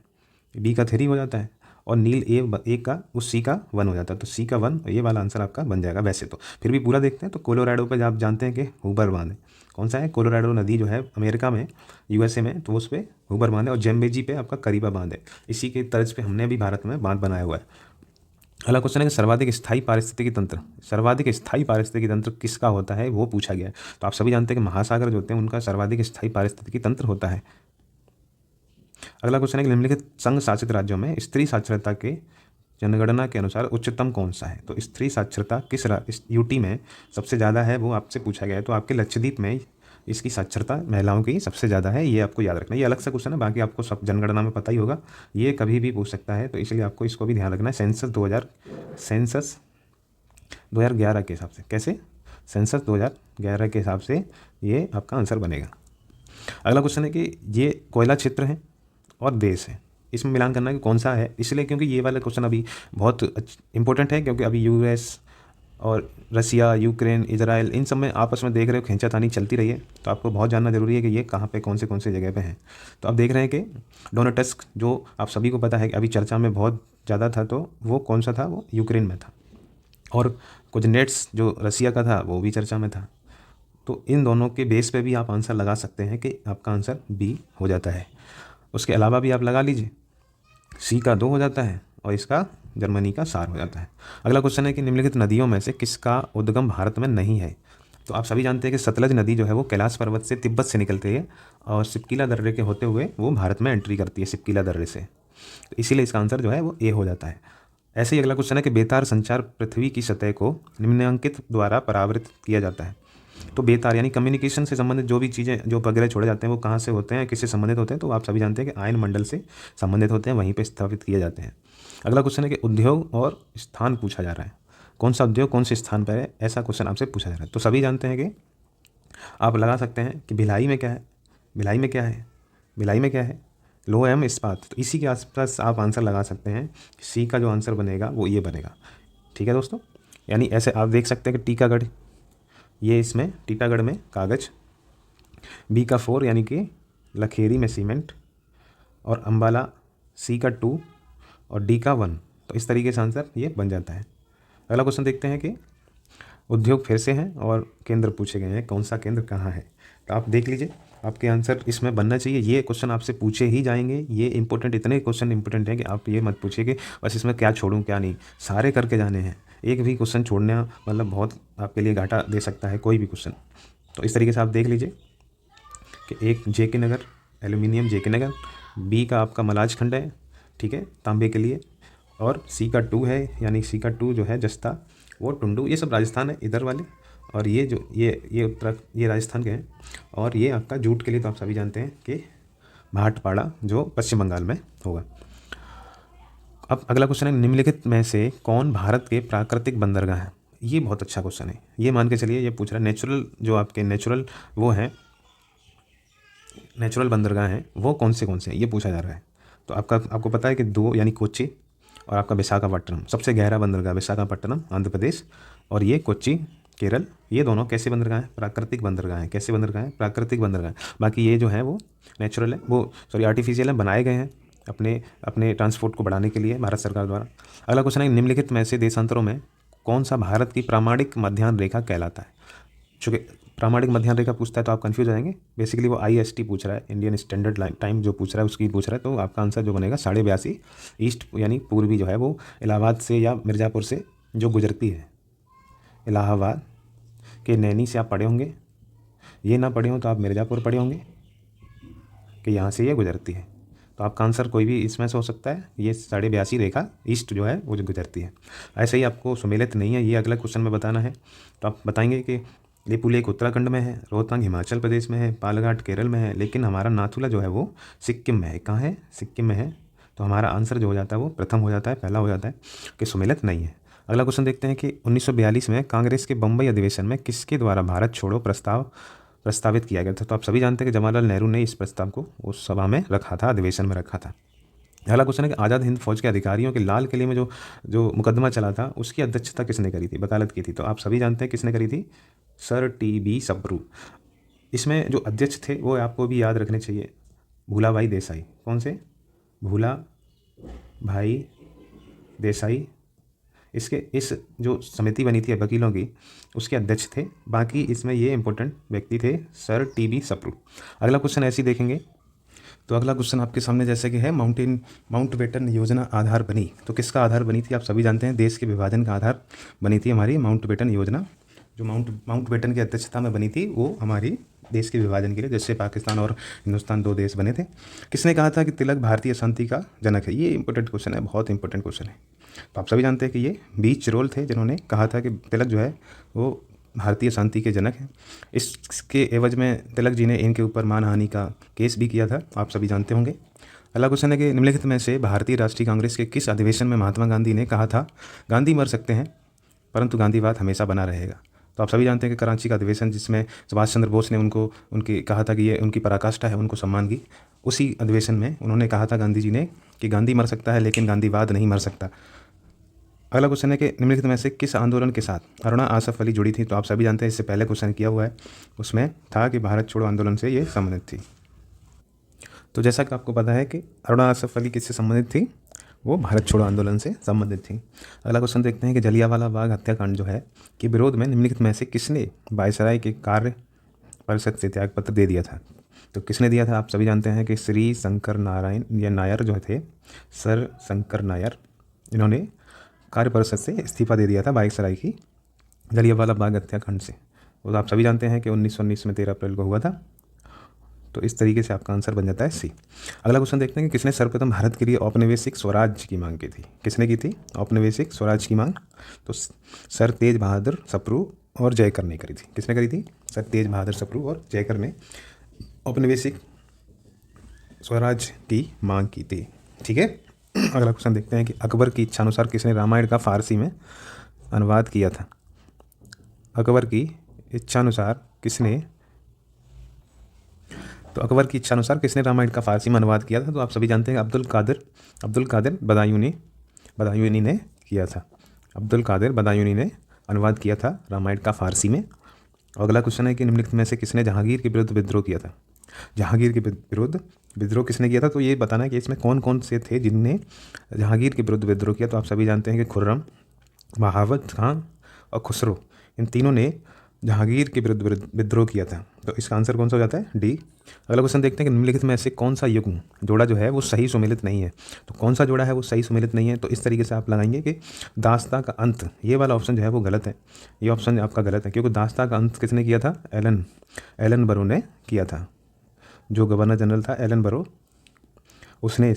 बी का 3 हो जाता है, और नील ए का उस सी का 1 हो जाता है, तो सी का 1, ये वाला आंसर आपका बन जाएगा। वैसे तो फिर भी पूरा देखते हैं, तो कोलोराडो पे आप जानते हैं कि हुबर बांध है, कौन सा है? कोलोराडो नदी जो है अमेरिका में, यूएसए में, तो उस पर हुबर बांध है। और जेम्बेजी पे आपका करीबा बांध है। इसी के तर्ज पे हमने भी भारत में बांध बनाया हुआ है। अगला क्वेश्चन है कि सर्वाधिक स्थायी पारिस्थितिकी तंत्र किसका होता है, वो पूछा गया है। तो आप सभी जानते हैं कि महासागर जो होते हैं उनका सर्वाधिक स्थायी पारिस्थितिकी तंत्र होता है। अगला क्वेश्चन है कि निम्नलिखित संघ शासित राज्यों में स्त्री साक्षरता के जनगणना के अनुसार उच्चतम कौन सा है? तो स्त्री साक्षरता किस यूटी में सबसे ज़्यादा है वो आपसे पूछा गया है। तो आपके लक्षद्वीप में इसकी साक्षरता महिलाओं की सबसे ज़्यादा है, ये आपको याद रखना है। ये अलग सा क्वेश्चन है, बाकी आपको सब जनगणना में पता ही होगा, ये कभी भी पूछ सकता है, तो इसलिए आपको इसको भी ध्यान रखना है। सेंसस 2011 के हिसाब से, कैसे, सेंसस 2011 के हिसाब से ये आपका आंसर बनेगा। अगला क्वेश्चन है कि ये कोयला क्षेत्र है और देश है, इसमें मिलान करना है कि कौन सा है, इसलिए क्योंकि ये वाला क्वेश्चन अभी बहुत इंपॉर्टेंट है, क्योंकि अभी यूएस और रसिया, यूक्रेन, इजराइल, इन सब में आपस में देख रहे हो खींचातानी चलती रही है, तो आपको बहुत जानना जरूरी है कि ये कहाँ पे कौन से जगह पे हैं। तो आप देख रहे हैं कि डोनाल्ड टस्क, जो आप सभी को पता है कि अभी चर्चा में बहुत ज़्यादा था, तो वो कौन सा था, वो यूक्रेन में था। और कुछ नेट्स जो रसिया का था वो भी चर्चा में था। तो इन दोनों के बेस पे भी आप आंसर लगा सकते हैं कि आपका आंसर बी हो जाता है। उसके अलावा भी आप लगा लीजिए, सी का 2 हो जाता है और इसका जर्मनी का सार हो जाता है। अगला क्वेश्चन है कि निम्नलिखित नदियों में से किसका उद्गम भारत में नहीं है। तो आप सभी जानते हैं कि सतलज नदी जो है वो कैलाश पर्वत से, तिब्बत से निकलती है और सिपकीला दर्रे के होते हुए वो भारत में एंट्री करती है, सिपकीला दर्रे से, तो इसीलिए इसका आंसर जो है वो ए हो जाता है। ऐसे ही अगला क्वेश्चन है कि बेतार संचार पृथ्वी की सतह को निम्नांकित द्वारा परावृत किया जाता है। तो बेतार यानी कम्युनिकेशन से संबंधित जो भी चीज़ें, जो उपग्रह छोड़े जाते हैं, वो कहाँ से होते हैं, किससे संबंधित होते हैं, तो आप सभी जानते हैं कि आयन मंडल से संबंधित होते हैं, वहीं पे स्थापित किए जाते हैं। अगला क्वेश्चन है कि उद्योग और स्थान पूछा जा रहा है, कौन सा उद्योग कौन से स्थान पर है, ऐसा क्वेश्चन आपसे पूछा जा रहा है। तो सभी जानते हैं कि आप लगा सकते हैं कि भिलाई में क्या है, भिलाई में क्या है, भिलाई में क्या है, लोह एवं इस्पात, तो इसी के आसपास आप आंसर लगा सकते हैं। सी का जो आंसर बनेगा वो ये बनेगा। ठीक है दोस्तों, यानी ऐसे आप देख सकते हैं कि टीकागढ़, ये इसमें टीकागढ़ में कागज़, बी का 4 यानी कि लखेरी में सीमेंट, और अम्बाला सी का 2 और डी का 1, तो इस तरीके से आंसर ये बन जाता है। अगला क्वेश्चन देखते हैं कि उद्योग फिर से हैं और केंद्र पूछे गए हैं, कौन सा केंद्र कहाँ है। तो आप देख लीजिए, आपके आंसर इसमें बनना चाहिए। ये क्वेश्चन आपसे पूछे ही जाएंगे, ये इंपॉर्टेंट, इतने क्वेश्चन इंपॉर्टेंट हैं कि आप ये मत पूछिए कि बस इसमें क्या छोड़ूं क्या नहीं, सारे करके जाने हैं। एक भी क्वेश्चन छोड़ना मतलब बहुत आपके लिए घाटा दे सकता है कोई भी क्वेश्चन। तो इस तरीके से आप देख लीजिए कि एक JK नगर, एल्यूमिनियम JK नगर, बी का आपका मलाज खंड है, ठीक है, तांबे के लिए, और सी का 2 है, यानी सी का 2 जो है जस्ता, वो टुंडू, ये सब राजस्थान है इधर वाले, और ये जो ये राजस्थान के हैं, और ये आपका जूट के लिए तो आप सभी जानते हैं कि भाटपाड़ा जो पश्चिम बंगाल में होगा। अब अगला क्वेश्चन है, निम्नलिखित में से कौन भारत के प्राकृतिक बंदरगाह हैं। ये बहुत अच्छा क्वेश्चन है, ये मान के चलिए, ये पूछ रहा है नेचुरल, जो आपके नेचुरल वो हैं, नेचुरल बंदरगाह हैं वो कौन से हैं, ये पूछा जा रहा है। तो आपको पता है कि 2 यानी कोच्चि और आपका विशाखापट्टनम, सबसे गहरा बंदरगाह विशाखापट्टनम आंध्र प्रदेश, और ये कोच्चि केरल, ये दोनों कैसे बंदरगाह हैं, प्राकृतिक बंदरगाह हैं। कैसे बंदरगाह हैं, प्राकृतिक बंदरगाह। बाकी ये जो है वो नेचुरल है, वो सॉरी आर्टिफिशियल है, बनाए गए हैं अपने ट्रांसपोर्ट को बढ़ाने के लिए भारत सरकार द्वारा। अगला क्वेश्चन है, निम्नलिखित में से देशांतरों में कौन सा भारत की प्रामाणिक मध्याह्न रेखा कहलाता है। चूँकि प्रामाणिक मध्याह्न रेखा पूछता है तो आप कंफ्यूज हो जाएंगे, बेसिकली वो IST पूछ रहा है, इंडियन स्टैंडर्ड टाइम जो पूछ रहा है उसकी पूछ रहा है, तो आपका आंसर जो बनेगा 82.5 ईस्ट, यानी पूर्वी जो है वो इलाहाबाद से या मिर्ज़ापुर से जो गुजरती है, इलाहाबाद के नैनी से आप पढ़े होंगे, ये ना पढ़े हो तो आप मिर्ज़ापुर पढ़े होंगे कि यहाँ से ये गुजरती है, तो आपका आंसर कोई भी इसमें से हो सकता है। ये 82.5 रेखा ईस्ट जो है वो जो गुजरती है। ऐसे ही आपको सुमेलित नहीं है, ये अगला क्वेश्चन में बताना है, तो आप बताएंगे कि लेपू लेक उत्तराखंड में है, रोहतांग हिमाचल प्रदेश में है, पालघाट केरल में है, लेकिन हमारा नाथुला जो है वो सिक्किम में है। कहाँ है, सिक्किम में है, तो हमारा आंसर जो हो जाता है वो प्रथम हो जाता है, पहला हो जाता है कि सुमेलित नहीं है। अगला क्वेश्चन देखते हैं कि 1942 में कांग्रेस के बम्बई अधिवेशन में किसके द्वारा भारत छोड़ो प्रस्तावित किया गया था। तो आप सभी जानते हैं कि जवाहरलाल नेहरू ने इस प्रस्ताव को उस सभा में रखा था, अधिवेशन में रखा था। अगला क्वेश्चन है कि आज़ाद हिंद फौज के अधिकारियों के लाल किले में जो मुकदमा चला था उसकी अध्यक्षता किसने करी थी, वकालत की थी। तो आप सभी जानते हैं किसने करी थी, सर TB सप्रू। इसमें जो अध्यक्ष थे वो आपको भी याद रखने चाहिए, भूलाभाई देसाई। कौन से, भूला भाई देसाई। इस जो समिति बनी थी वकीलों की, उसके अध्यक्ष थे। बाकी इसमें ये इंपॉर्टेंट व्यक्ति थे सर TB सप्रू। अगला क्वेश्चन ऐसे ही देखेंगे, तो अगला क्वेश्चन आपके सामने जैसे कि है, माउंटबेटन योजना आधार बनी, तो किसका आधार बनी थी। आप सभी जानते हैं देश के विभाजन का आधार बनी थी हमारी माउंटबेटन योजना। जो माउंटबेटन की अध्यक्षता में बनी थी वो हमारी देश के विभाजन के लिए, जैसे पाकिस्तान और हिंदुस्तान 2 देश बने थे। किसने कहा था कि तिलक भारतीय शांति का जनक है। ये इंपॉर्टेंट क्वेश्चन है, बहुत इंपॉर्टेंट क्वेश्चन है। तो आप सभी जानते हैं कि ये B चिरोल थे जिन्होंने कहा था कि तिलक जो है वो भारतीय शांति के जनक हैं। इसके एवज में तिलक जी ने इनके ऊपर मानहानि का केस भी किया था, आप सभी जानते होंगे। अगला क्वेश्चन है कि निम्नलिखित में से भारतीय राष्ट्रीय कांग्रेस के किस अधिवेशन में महात्मा गांधी ने कहा था, गांधी मर सकते हैं परंतु गांधीवाद हमेशा बना रहेगा। तो आप सभी जानते हैं कि कराची का अधिवेशन जिसमें सुभाष चंद्र बोस ने उनको उनकी कहा था कि ये उनकी पराकाष्ठा है, उनको सम्मान की, उसी अधिवेशन में उन्होंने कहा था गांधी जी ने कि गांधी मर सकता है लेकिन गांधीवाद नहीं मर सकता। अगला क्वेश्चन है कि निम्नलिखित में से किस आंदोलन के साथ अरुणा आसफ अली जुड़ी थी। तो आप सभी जानते हैं, इससे पहले क्वेश्चन किया हुआ है, उसमें था कि भारत छोड़ो आंदोलन से ये संबंधित थी। तो जैसा कि आपको पता है कि अरुणा आसफ अली किससे संबंधित थी, वो भारत छोड़ो आंदोलन से संबंधित थी। अगला क्वेश्चन देखते हैं कि जलियांवाला बाग हत्याकांड जो है के विरोध में निम्नलिखित में से किसने वायसराय के कार्य परिषद से त्यागपत्र दे दिया था। तो किसने दिया था, आप सभी जानते हैं कि श्री शंकर नारायण या नायर जो थे, सर शंकर नायर, इन्होंने कार्य परिषद से इस्तीफा दे दिया था वायसराय की जलियांवाला बाग हत्याकांड से। वो आप सभी जानते हैं कि 1919 में 13 अप्रैल को हुआ था। तो इस तरीके से आपका आंसर बन जाता है सी। अगला क्वेश्चन देखते हैं कि किसने सर्वप्रथम भारत के लिए औपनिवेशिक स्वराज की मांग की थी। किसने की थी औपनिवेशिक स्वराज की मांग? तो सर तेज बहादुर सप्रू और जयकर ने करी थी। किसने करी थी? सर तेज बहादुर सप्रू और जयकर ने औपनिवेशिक स्वराज की मांग की थी। ठीक है। अगला क्वेश्चन देखते हैं कि अकबर की इच्छानुसार किसने रामायण का फारसी में अनुवाद किया था। अकबर की इच्छानुसार किसने रामायण का फारसी में अनुवाद किया था। तो आप सभी जानते हैं अब्दुल कादिर बदायूनी ने किया था। अब्दुल कादिर बदायूनी ने अनुवाद किया था रामायण का फारसी में। अगला क्वेश्चन है कि निम्नलिखित में से किसने जहांगीर के विरुद्ध विद्रोह किया था। जहांगीर के विरुद्ध विद्रोह किसने किया था? तो ये बताना है कि इसमें कौन कौन से थे जिनने जहांगीर के विरुद्ध विद्रोह किया। तो आप सभी जानते हैं कि खुर्रम, बहावत खान और खुसरो, इन तीनों ने जहांगीर के विरुद्ध विद्रोह किया था। तो इसका आंसर कौन सा हो जाता है? डी। अगला क्वेश्चन देखते हैं कि निम्नलिखित में से कौन सा युग्म जोड़ा जो है वो सही सुमेलित नहीं है। तो कौन सा जोड़ा है वो सही सुमेलित नहीं है? तो इस तरीके से आप लगाएंगे कि दास्ता का अंत, ये वाला ऑप्शन जो है वो गलत है। ये ऑप्शन आपका गलत है क्योंकि दास्ता का अंत किसने किया था? एलन बरो ने किया था। जो गवर्नर जनरल था एलन बरो, उसने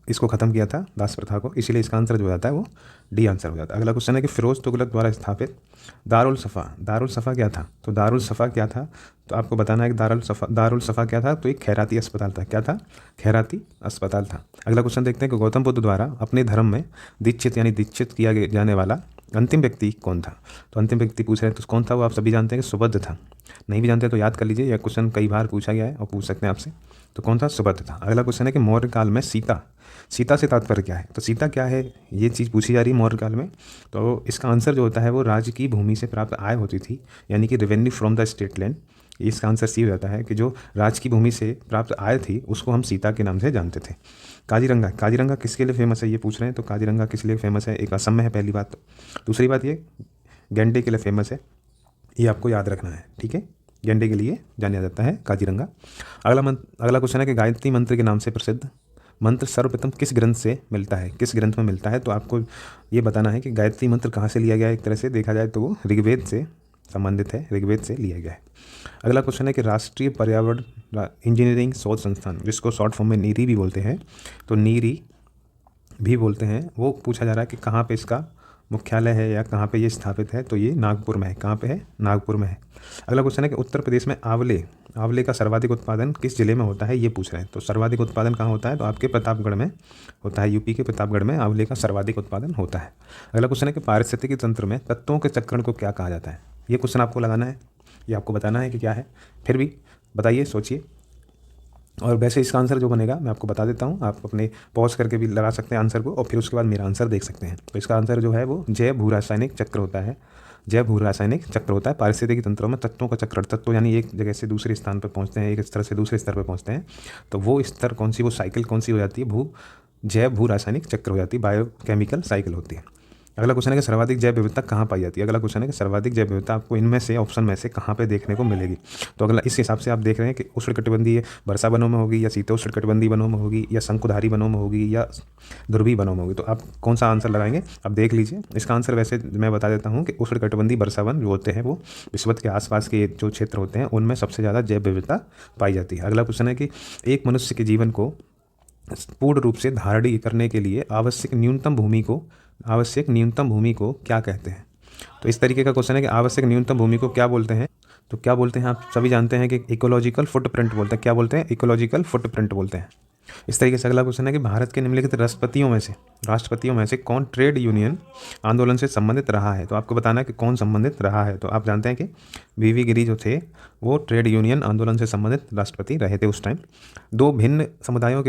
इसको ख़त्म किया था दास प्रथा को, इसीलिए इसका आंसर जो हो जाता है वो डी आंसर हो जाता है। अगला क्वेश्चन है कि फिरोज तुगलक द्वारा स्थापित दारुल सफ़ा क्या था। तो दारुल सफ़ा क्या था? तो आपको बताना है कि दारुल सफ़ा क्या था। तो एक खैराती अस्पताल था। क्या था? खैराती अस्पताल था। अगला क्वेश्चन देखते हैं कि गौतम बुद्ध द्वारा अपने धर्म में दीक्षित किया जाने वाला अंतिम व्यक्ति कौन था। तो अंतिम व्यक्ति पूछ रहे हैं तो कौन था वो आप सभी जानते हैं कि सुबुद्ध था। नहीं भी जानते तो याद कर लीजिए, यह क्वेश्चन कई बार पूछा गया है और पूछ सकते हैं आपसे। तो कौन था? सुबुद्ध था। अगला क्वेश्चन है कि मौर्य काल में सीता से तात्पर्य क्या है। तो सीता क्या है ये चीज़ पूछी जा रही है मौर्य काल में। तो इसका आंसर जो होता है वो राज्य की भूमि से प्राप्त आय होती थी, यानी कि revenue from the state land. इसका आंसर सी हो जाता है कि जो राज्य की भूमि से प्राप्त आय थी उसको हम सीता के नाम से जानते थे। काजीरंगा किसके लिए फेमस है ये पूछ रहे हैं। तो काजीरंगा किस लिए फेमस है? एक असम में है, पहली बात। दूसरी बात ये गेंडे के लिए फेमस है, ये आपको याद रखना है। ठीक है, गेंडे के लिए जाना जाता है काजीरंगा। अगला क्वेश्चन है कि गायत्री मंत्र के नाम से प्रसिद्ध मंत्र सर्वप्रथम किस ग्रंथ से मिलता है, किस ग्रंथ में मिलता है। तो आपको ये बताना है कि गायत्री मंत्र कहाँ से लिया गया है। एक तरह से देखा जाए तो वो ऋग्वेद से संबंधित है, ऋग्वेद से लिया गया है। अगला क्वेश्चन है कि राष्ट्रीय पर्यावरण इंजीनियरिंग शोध संस्थान, जिसको शॉर्ट फॉर्म में नीरी भी बोलते हैं, तो नीरी भी बोलते हैं, वो पूछा जा रहा है कि कहाँ पे इसका मुख्यालय है या कहाँ पे ये स्थापित है। तो ये नागपुर में है। कहाँ पे है? नागपुर में है। अगला क्वेश्चन है कि उत्तर प्रदेश में आंवले का सर्वाधिक उत्पादन किस जिले में होता है ये पूछ रहे हैं। तो सर्वाधिक उत्पादन कहाँ होता है? तो आपके प्रतापगढ़ में होता है। यूपी के प्रतापगढ़ में आंवले का सर्वाधिक उत्पादन होता है। अगला क्वेश्चन है कि पारिस्थितिकी तंत्र में तत्वों के चक्रण को क्या कहा जाता है। ये क्वेश्चन आपको लगाना है, ये आपको बताना है कि क्या है। फिर भी बताइए, सोचिए। और वैसे इसका आंसर जो बनेगा मैं आपको बता देता हूँ, आप अपने पॉज करके भी लगा सकते हैं आंसर को और फिर उसके बाद मेरा आंसर देख सकते हैं। तो इसका आंसर जो है वो जैव भू रासायनिक चक्र होता है। जैव भू रासायनिक चक्र होता है पारिस्थितिकी तंत्रों में तत्वों का चक्र। तत्व यानी एक जगह से दूसरे स्थान पर पहुँचते हैं, एक स्तर से दूसरे स्तर पर पहुँचते हैं। तो वो स्तर कौन सी, वो साइकिल कौन सी हो जाती है? जैव भू रासायनिक चक्र हो जाती है, बायोकेमिकल साइकिल होती है। अगला क्वेश्चन है कि सर्वाधिक जैव विविधता कहाँ पाई जाती है। अगला क्वेश्चन है कि सर्वाधिक जैव विविधता आपको इनमें से ऑप्शन में से कहाँ पे देखने को मिलेगी। तो अगला इस हिसाब से आप देख रहे हैं कि उष्णकटिबंधीय वर्षा वनों में होगी या शीतोष्णकटिबंधीय वनों में होगी या शंकुधारी वनों में होगी या ध्रुवीय वनों में होगी। तो आप कौन सा आंसर लगाएंगे आप देख लीजिए। इसका आंसर वैसे मैं बता देता हूँ कि उष्णकटिबंधीय वर्षा वन जो होते हैं वो विश्वत के आसपास के जो क्षेत्र होते हैं उनमें सबसे ज़्यादा जैव विविधता पाई जाती है। अगला क्वेश्चन है कि एक मनुष्य के जीवन को पूर्ण रूप से धारणीय करने के लिए आवश्यक न्यूनतम भूमि को क्या कहते हैं। तो इस तरीके का क्वेश्चन है कि आवश्यक न्यूनतम भूमि को क्या बोलते हैं। तो क्या बोलते हैं, आप सभी जानते हैं कि इकोलॉजिकल फुटप्रिंट बोलते हैं। क्या बोलते हैं? इकोलॉजिकल फुटप्रिंट बोलते हैं। इस तरीके से अगला क्वेश्चन है कि भारत के निम्नलिखित राष्ट्रपतियों में से कौन ट्रेड यूनियन आंदोलन से संबंधित रहा है। तो आपको बताना है कि कौन संबंधित रहा है। तो आप जानते हैं कि वी गिरी जो थे वो ट्रेड यूनियन आंदोलन से संबंधित राष्ट्रपति रहे थे उस टाइम। दो भिन्न समुदायों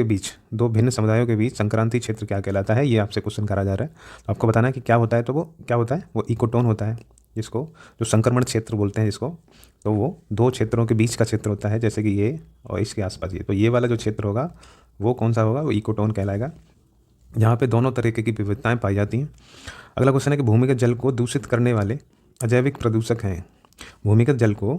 के बीच संक्रांति क्षेत्र क्या कहलाता है, ये आपसे क्वेश्चन करा जा रहा है। तो आपको बताना है कि क्या होता है। तो वो क्या होता है? वो इकोटोन होता है, जिसको जो संक्रमण क्षेत्र बोलते हैं जिसको। तो वो दो क्षेत्रों के बीच का क्षेत्र होता है, जैसे कि ये और इसके आसपास ये। तो ये वाला जो क्षेत्र होगा वो कौन सा होगा? वो इकोटोन कहलाएगा, जहाँ पे दोनों तरीके की विविधताएं पाई जाती हैं। अगला क्वेश्चन है कि भूमिगत जल को दूषित करने वाले अजैविक प्रदूषक हैं। भूमिगत जल को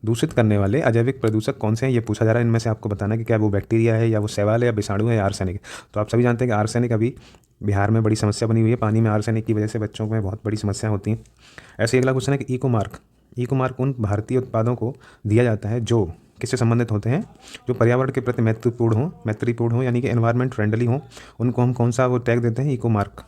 दूषित करने वाले अजैविक प्रदूषक कौन से हैं, ये पूछा जा रहा है। इनमें से आपको बताना है कि क्या वो बैक्टीरिया है, या वो शैवाल है, या विषाणु है, या आर्सेनिक। तो आप सभी जानते हैं कि आर्सेनिक अभी बिहार में बड़ी समस्या बनी हुई है। पानी में आर्सेनिक की वजह से बच्चों में बहुत बड़ी समस्या होती हैं। ऐसे ही अगला क्वेश्चन है कि इको मार्क उन भारतीय उत्पादों को दिया जाता है जो किससे संबंधित होते हैं? जो पर्यावरण के प्रति मैत्रीपूर्ण हो, यानी कि एनवायरमेंट फ्रेंडली हो, उनको हम कौन सा वो टैग देते हैं? Eco mark.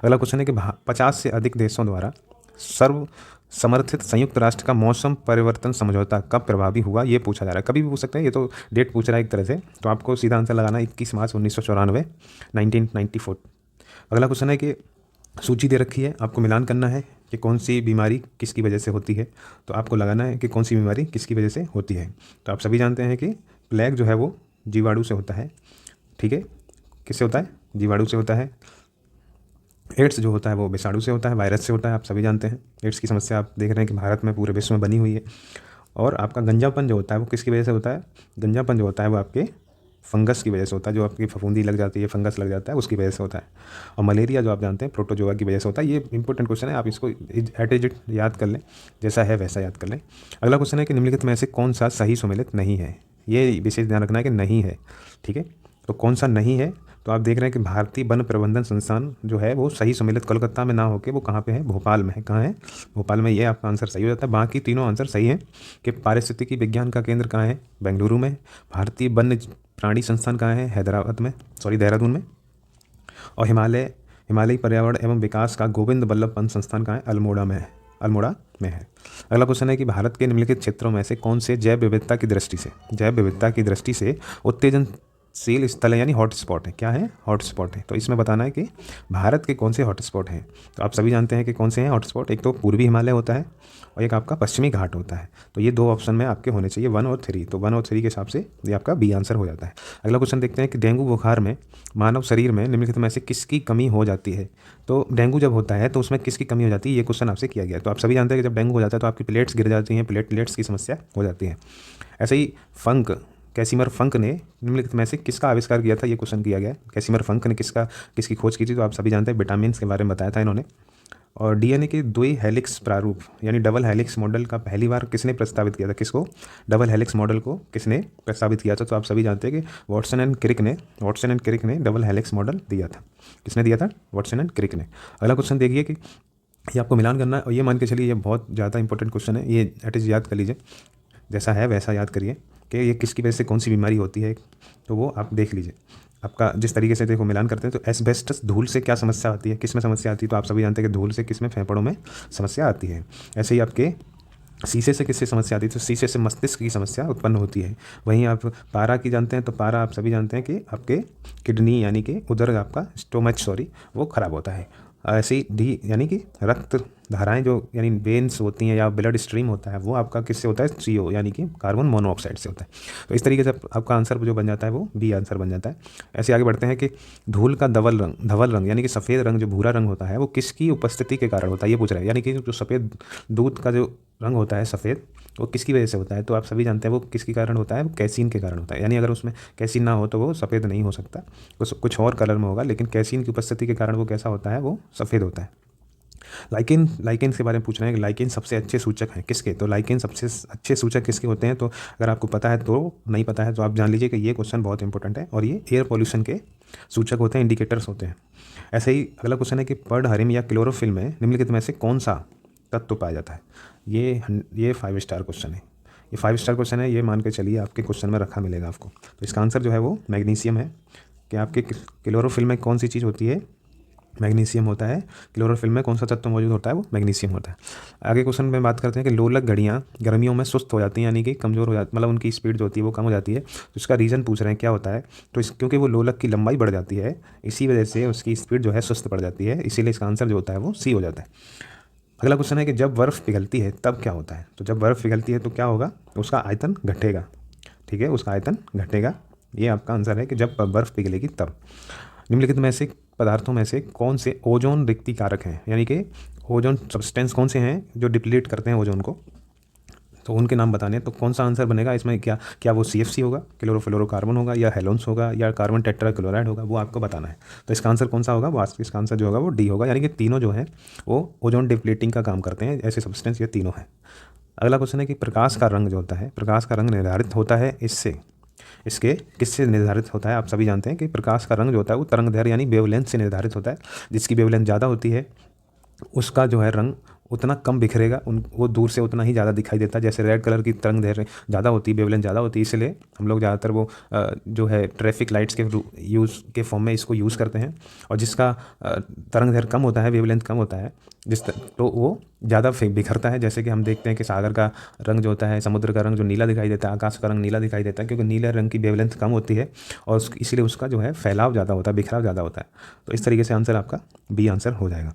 अगला क्वेश्चन है कि 50 से अधिक देशों द्वारा सर्व समर्थित संयुक्त राष्ट्र का मौसम परिवर्तन समझौता कब प्रभावी हुआ, ये पूछा जा रहा है। कभी भी पूछ सकते हैं, ये तो डेट पूछ रहा है एक तरह से। तो आपको सीधा आंसर लगाना है 21 मार्च 1994, 1994। अगला क्वेश्चन है कि सूची दे रखी है, आपको मिलान करना है कि कौन सी बीमारी किसकी वजह से होती है। तो आपको लगाना है कि कौन सी बीमारी किसकी वजह से होती है। तो आप सभी जानते हैं कि प्लेग जो है वो जीवाणु से होता है, ठीक है। किससे होता है? जीवाणु से होता है। एड्स जो होता है वो विषाणु से होता है, वायरस से होता है, आप सभी जानते हैं। एड्स की समस्या आप देख रहे हैं कि भारत में पूरे विश्व में बनी हुई है। और आपका गंजापन जो होता है वो किसकी वजह से होता है? गंजापन जो होता है वो आपके फंगस की वजह से होता है, जो आपकी फफूंदी लग जाती है, फंगस लग जाता है, उसकी वजह से होता है। और मलेरिया जो आप जानते हैं प्रोटोजोआ की वजह से होता है। ये इंपॉर्टेंट क्वेश्चन है, आप इसको एट इट याद कर लें, जैसा है वैसा याद कर लें। अगला क्वेश्चन है कि निम्नलिखित में से कौन सा सही सुमेलित नहीं है। ये विशेष ध्यान रखना है कि नहीं है, ठीक है। तो कौन सा नहीं है? तो आप देख रहे हैं कि भारतीय वन प्रबंधन संस्थान जो है वो सही सुमेलित कोलकाता में ना होकर वो कहाँ पे है? भोपाल में है। कहाँ है? भोपाल में। ये आपका आंसर सही हो जाता है। बाकी तीनों आंसर सही हैं। कि पारिस्थितिकी विज्ञान का केंद्र कहाँ है? बेंगलुरु में। भारतीय वन्य प्राणी संस्थान कहाँ है? देहरादून में। और हिमालयी पर्यावरण एवं विकास का गोविंद वल्लभ पंत संस्थान कहाँ है? अल्मोड़ा में है। अगला क्वेश्चन है कि भारत के निम्नलिखित क्षेत्रों में से कौन से जैव विविधता की दृष्टि से उत्तेजनशील स्थल है, यानी हॉटस्पॉट है। क्या है? हॉटस्पॉट है। तो इसमें बताना है कि भारत के कौन से हॉटस्पॉट हैं। तो आप सभी जानते हैं कि कौन से हैं हॉटस्पॉट। एक तो पूर्वी हिमालय होता है और एक आपका पश्चिमी घाट होता है। तो ये दो ऑप्शन में आपके होने चाहिए 1 और 3। तो 1 और 3 के हिसाब से ये आपका बी आंसर हो जाता है। अगला क्वेश्चन देखते हैं कि डेंगू बुखार में मानव शरीर में निम्नलिखित में से किसकी कमी हो जाती है। तो डेंगू जब होता है तो उसमें किसकी कमी हो जाती है, ये क्वेश्चन आपसे किया गया है। तो आप सभी जानते हैं कि जब डेंगू हो जाता है तो आपकी प्लेट्स गिर जाती हैं, प्लेटलेट्स की समस्या हो जाती है। ऐसे ही कैसिमर फंक ने निम्नलिखित में से किसका आविष्कार किया था, ये क्वेश्चन किया गया। कैसिमर फंक ने किसकी खोज की थी। तो आप सभी जानते हैं विटामिन के बारे में बताया था इन्होंने। और डीएनए के द्वि हेलिक्स प्रारूप यानी डबल हेलिक्स मॉडल का पहली बार किसने प्रस्तावित किया था? किसको? डबल हेलिक्स मॉडल को किसने प्रस्तावित किया था? तो आप सभी जानते हैं कि वॉटसन एंड क्रिक ने डबल हेलिक्स मॉडल दिया था। किसने दिया था? वॉटसन एंड क्रिक ने। अगला क्वेश्चन देखिए कि ये आपको मिलान करना है और ये मान के चलिए ये बहुत ज़्यादा इंपॉर्टेंट क्वेश्चन है। ये एट इज याद कर लीजिए, जैसा है वैसा याद करिए कि ये किसकी वजह से कौन सी बीमारी होती है। तो वो आप देख लीजिए। आपका जिस तरीके से देखो मिलान करते हैं तो एस्बेस्टस धूल से क्या समस्या आती है, किस में समस्या आती है। तो आप सभी जानते हैं कि धूल से किस में? फेफड़ों में समस्या आती है। ऐसे ही आपके शीशे से किससे समस्या आती है? तो शीशे से मस्तिष्क की समस्या उत्पन्न होती है। वहीं आप पारा की जानते हैं, तो पारा आप सभी जानते हैं कि आपके किडनी यानी कि उधर आपका स्टोमच वो ख़राब होता है। ऐसे ही डी यानी कि रक्त धाराएं जो यानी वेन्स होती हैं या ब्लड स्ट्रीम होता है वो आपका किससे होता है? CO यानी कि कार्बन मोनोऑक्साइड से होता है। तो इस तरीके से आपका आंसर जो बन जाता है वो बी आंसर बन जाता है। ऐसे आगे बढ़ते हैं कि धूल का धवल रंग यानी कि सफ़ेद रंग जो भूरा रंग होता है वो किसकी उपस्थिति के कारण होता है, ये पूछ रहा है। यानी कि जो सफ़ेद दूध का जो रंग होता है सफ़ेद, वो किसकी वजह से होता है? तो आप सभी जानते हैं वो किसके कारण होता है? वो कैसीन के कारण होता है। यानी अगर उसमें कैसीन ना हो तो वो सफ़ेद नहीं हो सकता, कुछ और कलर में होगा, लेकिन कैसीन की उपस्थिति के कारण वो कैसा होता है? वो सफ़ेद होता है। लाइकेन के बारे में पूछ रहे हैं कि लाइकेन सबसे अच्छे सूचक हैं किसके? तो लाइकेन सबसे अच्छे सूचक किसके होते हैं? तो अगर आपको पता है तो, नहीं पता है तो आप जान लीजिए कि ये क्वेश्चन बहुत इंपॉर्टेंट है और ये एयर पॉल्यूशन के सूचक होते हैं, इंडिकेटर्स होते हैं। ऐसे ही अगला क्वेश्चन है कि पर्डहरिम या क्लोरोफिल में निम्नलिखित में से कौन सा तत्व पाया जाता है? ये 5 स्टार क्वेश्चन है। ये 5 स्टार क्वेश्चन है, ये मान के चलिए आपके क्वेश्चन में रखा मिलेगा आपको। तो इसका आंसर जो है वो मैग्नीशियम है। कि आपके क्लोरोफिल में कौन सी चीज़ होती है? मैग्नीशियम होता है। क्लोरोफिल में कौन सा तत्व मौजूद होता है? वो मैग्नीशियम होता है। आगे क्वेश्चन में बात करते हैं कि लोलक घड़ियाँ गर्मियों में सुस्त हो जाती हैं, यानी कि कमज़ोर हो जाती, मतलब उनकी स्पीड जो होती है वो कम हो जाती है। तो इसका रीज़न पूछ रहे हैं क्या होता है? तो क्योंकि वो लोलक की लंबाई बढ़ जाती है, इसी वजह से उसकी स्पीड जो है सुस्त पड़ जाती है, इसीलिए इसका आंसर जो होता है वो सी हो जाता है। अगला क्वेश्चन है कि जब बर्फ़ पिघलती है तब क्या होता है? तो जब बर्फ़ पिघलती है तो क्या होगा? उसका आयतन घटेगा। ठीक है, उसका आयतन घटेगा। ये आपका आंसर है कि जब बर्फ़ पिघलेगी तब। निम्नलिखित में से पदार्थों में से कौन से ओजोन रिक्ति कारक हैं, यानी कि ओजोन सब्सटेंस कौन से हैं जो डिप्लीट करते हैं ओजोन को? तो उनके नाम बताने हैं। तो कौन सा आंसर बनेगा इसमें? क्या क्या वो CFC होगा, क्लोरोफ्लोरोकार्बन होगा, या हेलोन्स होगा, या कार्बन टेट्राक्लोराइड होगा? वो आपको बताना है। तो इसका आंसर कौन सा होगा? वो इसका आंसर जो होगा वो डी होगा, यानी कि तीनों जो है वो ओजोन डिप्लीटिंग का काम करते हैं, ऐसे सब्सटेंस ये तीनों हैं। अगला क्वेश्चन है कि प्रकाश का रंग जो होता है, प्रकाश का रंग निर्धारित होता है इसके किससे निर्धारित होता है? आप सभी जानते हैं कि प्रकाश का रंग जो होता है वो तरंगदैर्घ्य यानी वेवलेंथ से निर्धारित होता है। जिसकी वेवलेंथ ज़्यादा होती है उसका जो है रंग उतना कम बिखरेगा, वो दूर से उतना ही ज़्यादा दिखाई देता है। जैसे रेड कलर की तरंगदैर्घ्य ज़्यादा होती है, वेवलेंथ ज़्यादा होती है, इसलिए हम लोग ज़्यादातर वो जो है ट्रैफिक लाइट्स के यूज़ के फॉर्म में इसको यूज़ करते हैं। और जिसका तरंगदैर्घ्य कम होता है, वेवलेंथ कम होता है, तो वो ज़्यादा बिखरता है। जैसे कि हम देखते हैं कि सागर का रंग जो होता है, समुद्र का रंग जो नीला दिखाई देता है, आकाश का रंग नीला दिखाई देता है, क्योंकि नीले रंग की वेवलेंथ कम होती है और इसलिए उसका जो है फैलाव ज़्यादा होता है, बिखराव ज़्यादा होता है। तो इस तरीके से आंसर आपका बी आंसर हो जाएगा।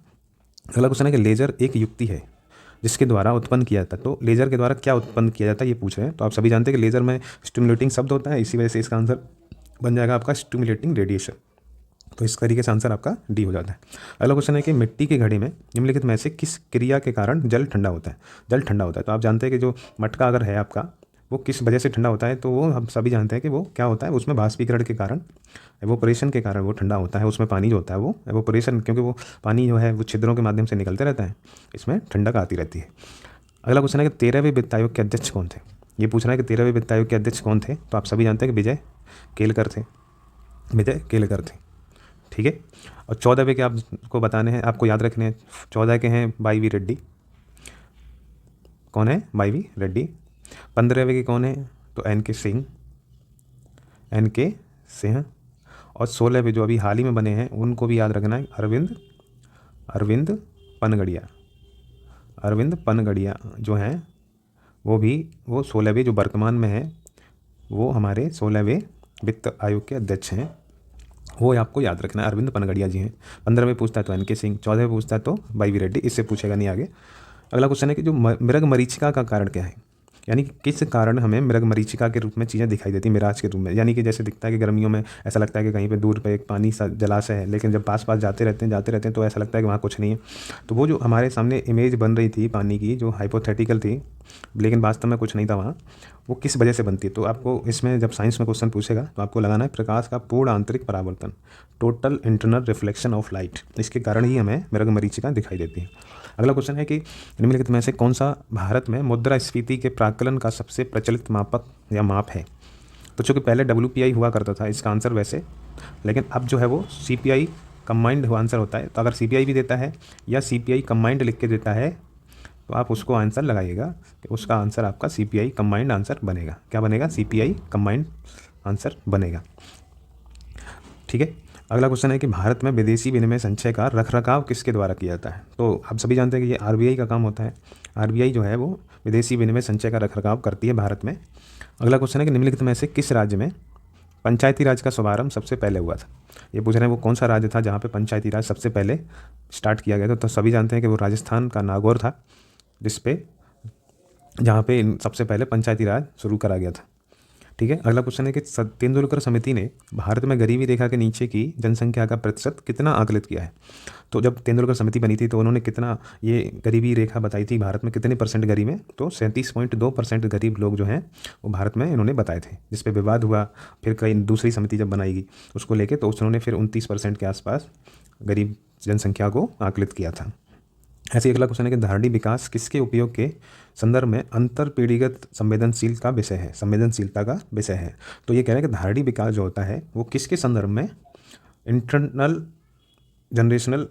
अगला क्वेश्चन है कि लेज़र एक युक्ति है जिसके द्वारा उत्पन्न किया जाता है। तो लेज़र के द्वारा क्या उत्पन्न किया जाता है ये पूछ रहे हैं। तो आप सभी जानते हैं कि लेज़र में स्टिमुलेटिंग शब्द होता है, इसी वजह से इसका आंसर बन जाएगा आपका स्टिमुलेटिंग रेडिएशन। तो इस तरीके से आंसर आपका डी हो जाता है। अगला क्वेश्चन है कि मिट्टी की घड़ी में निम्नलिखित में से किस क्रिया के कारण जल ठंडा होता है? जल ठंडा होता है। तो आप जानते हैं कि जो मटका अगर है आपका, वो किस वजह से ठंडा होता है? तो वो हम सभी जानते हैं कि वो क्या होता है, उसमें बाष्पीकरण के कारण, एवोपरेशन के कारण वो ठंडा होता है। उसमें पानी जो होता है वो एवोपरेशन, क्योंकि वो पानी जो है वो छिद्रों के माध्यम से निकलते रहता है, इसमें ठंडक आती रहती है। अगला क्वेश्चन है कि 13वें वित्त आयोग के अध्यक्ष कौन थे? ये पूछ रहा है कि 13वें वित्त आयोग के अध्यक्ष कौन थे? तो आप सभी जानते हैं कि विजय केलकर थे, विजय केलकर थे। ठीक है। और 14वें के आपको बताने हैं, आपको याद रखने हैं। 14 के हैं वाई.वी. रेड्डी। कौन है? वाई.वी. रेड्डी। 15वें के कौन है? तो एन.के. सिंह, एन.के. सिंह। और 16वें जो अभी हाल ही में बने हैं उनको भी याद रखना है, अरविंद पनगड़िया। अरविंद पनगड़िया जो हैं वो 16वें जो वर्तमान में हैं वो हमारे 16वें वित्त आयोग के अध्यक्ष हैं। वो आपको याद रखना है, अरविंद पनगड़िया जी हैं। 15वें पूछता है तो एन.के. सिंह, 14वें पूछता है तो वाई.वी. रेड्डी, इससे पूछेगा नहीं आगे। अगला क्वेश्चन है कि जो मृग मरीचिका का कारण क्या है? यानी कि किस कारण हमें मृग मरीचिका के रूप में चीज़ें दिखाई देती, मिराज के रूप में। यानी कि जैसे दिखता है कि गर्मियों में ऐसा लगता है कि कहीं पे दूर पे एक पानी सा जलाशय है, लेकिन जब पास जाते रहते हैं तो ऐसा लगता है कि वहाँ कुछ नहीं है। तो वो जो हमारे सामने इमेज बन रही थी पानी की, जो हाइपोथेटिकल थी, लेकिन वास्तव में कुछ नहीं था वहाँ, वो किस वजह से बनती है? तो आपको इसमें जब साइंस में क्वेश्चन पूछेगा तो आपको लगाना है प्रकाश का पूर्ण आंतरिक परावर्तन, total internal reflection of light. इसके कारण ही हमें मृग मरीचिका दिखाई देती है। अगला क्वेश्चन है कि निम्नलिखित में से कौन सा भारत में मुद्रास्फीति के प्राकलन का सबसे प्रचलित मापक या माप है? तो चूँकि पहले WPI हुआ करता था इसका आंसर वैसे, लेकिन अब जो है वो CPI कंबाइंड आंसर होता है। तो अगर CPI भी देता है या CPI कंबाइंड लिख के देता है तो आप उसको आंसर लगाइएगा कि उसका आंसर आपका CPI कंबाइंड आंसर बनेगा। क्या बनेगा? CPI कंबाइंड आंसर बनेगा। ठीक है। अगला क्वेश्चन है कि भारत में विदेशी विनिमय संचय का रखरखाव किसके द्वारा किया जाता है? तो आप सभी जानते हैं कि ये RBI का काम होता है। RBI जो है वो विदेशी विनिमय संचय का रखरखाव करती है भारत में। अगला क्वेश्चन है कि निम्नलिखित में से किस राज्य में पंचायती राज का शुभारंभ सबसे पहले हुआ था? ये पूछ रहे हैं वो कौन सा राज्य था जहाँ पे पंचायती राज सबसे पहले स्टार्ट किया गया था? तो सभी जानते हैं कि वो राजस्थान का नागौर था, जहाँ पे सबसे पहले पंचायती राज शुरू करा गया था। ठीक है। अगला क्वेश्चन है कि तेंदुलकर समिति ने भारत में गरीबी रेखा के नीचे की जनसंख्या का प्रतिशत कितना आकलित किया है? तो जब तेंदुलकर समिति बनी थी तो उन्होंने कितना ये गरीबी रेखा बताई थी, भारत में कितने % गरीब हैं? तो 37.2% गरीब लोग जो हैं वो भारत में इन्होंने बताए थे, जिस पे विवाद हुआ। फिर कई दूसरी समिति जब बनाएगी उसको लेके, तो उन्होंने फिर 29% के आसपास गरीब जनसंख्या को आकलित किया था। ऐसे अगला क्वेश्चन है कि धारणी विकास किसके उपयोग के संदर्भ में अंतर पीढ़ीगत संवेदनशीलता का विषय है? तो ये कह रहे हैं कि धारणी विकास जो होता है वो किसके संदर्भ में, इंटरनल जनरेशनल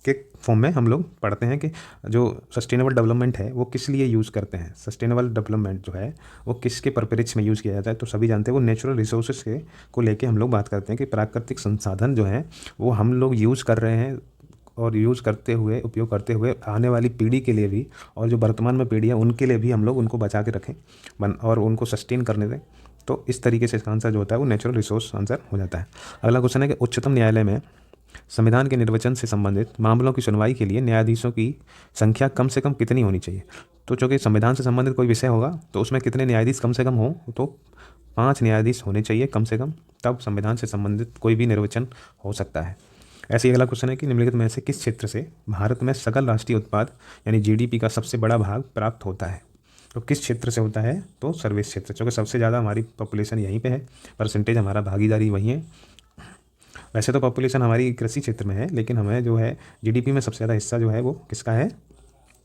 के फॉर्म में हम लोग पढ़ते हैं कि जो सस्टेनेबल डेवलपमेंट है वो किस लिए यूज़ करते हैं। सस्टेनेबल डेवलपमेंट जो है वो किसके परिप्रेक्ष्य में यूज़ किया जाता है, तो सभी जानते हैं वो नेचुरल रिसोर्सेज के को लेके हम लोग बात करते हैं कि प्राकृतिक संसाधन जो हैं वो हम लोग यूज़ कर रहे हैं और यूज़ करते हुए, उपयोग करते हुए आने वाली पीढ़ी के लिए भी और जो वर्तमान में पीढ़ी है उनके लिए भी हम लोग उनको बचा के रखें और उनको सस्टेन करने दें। तो इस तरीके से इसका आंसर जो होता है वो नेचुरल रिसोर्स आंसर हो जाता है। अगला क्वेश्चन है कि उच्चतम न्यायालय में संविधान के निर्वचन से संबंधित मामलों की सुनवाई के लिए न्यायाधीशों की संख्या कम से कम कितनी होनी चाहिए। तो चूँकि संविधान से संबंधित कोई विषय होगा तो उसमें कितने न्यायाधीश कम से कम हो, तो 5 न्यायाधीश होने चाहिए कम से कम, तब संविधान से संबंधित कोई भी निर्वचन हो सकता है। ऐसे ही अगला क्वेश्चन है कि निम्नलिखित में से किस क्षेत्र से भारत में सकल राष्ट्रीय उत्पाद यानी जीडीपी का सबसे बड़ा भाग प्राप्त होता है। तो किस क्षेत्र से होता है, तो सर्विस क्षेत्र, क्योंकि सबसे ज़्यादा हमारी पॉपुलेशन यहीं पे है, परसेंटेज हमारा भागीदारी वहीं है। वैसे तो पॉपुलेशन हमारी कृषि क्षेत्र में है, लेकिन हमें जो है जीडीपी में सबसे ज़्यादा हिस्सा जो है वो किसका है,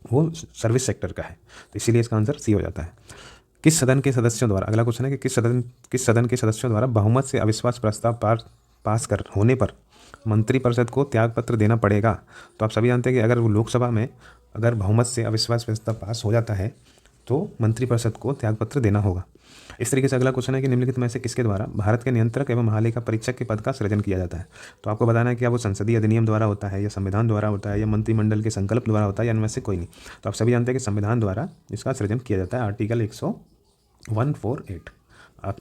वो सर्विस सेक्टर का है, तो इसीलिए इसका आंसर सी हो जाता है। किस सदन के सदस्यों द्वारा, अगला क्वेश्चन है कि किस सदन के सदस्यों द्वारा बहुमत से अविश्वास प्रस्ताव पास कर होने पर मंत्रिपरिषद को त्यागपत्र देना पड़ेगा। तो आप सभी जानते हैं कि अगर वो लोकसभा में अगर बहुमत से अविश्वास प्रस्ताव पास हो जाता है तो मंत्रिपरिषद को त्यागपत्र देना होगा। इस तरीके से अगला क्वेश्चन है कि निम्नलिखित में से किसके द्वारा भारत के नियंत्रक एवं महालेखा परीक्षक के पद का सृजन किया जाता है। तो आपको बताना है कि क्या वो संसदीय अधिनियम द्वारा होता है या संविधान द्वारा होता है या मंत्रिमंडल के संकल्प द्वारा होता है या इनमें से कोई नहीं। तो आप सभी जानते हैं कि संविधान द्वारा इसका सृजन किया जाता है। आर्टिकल 148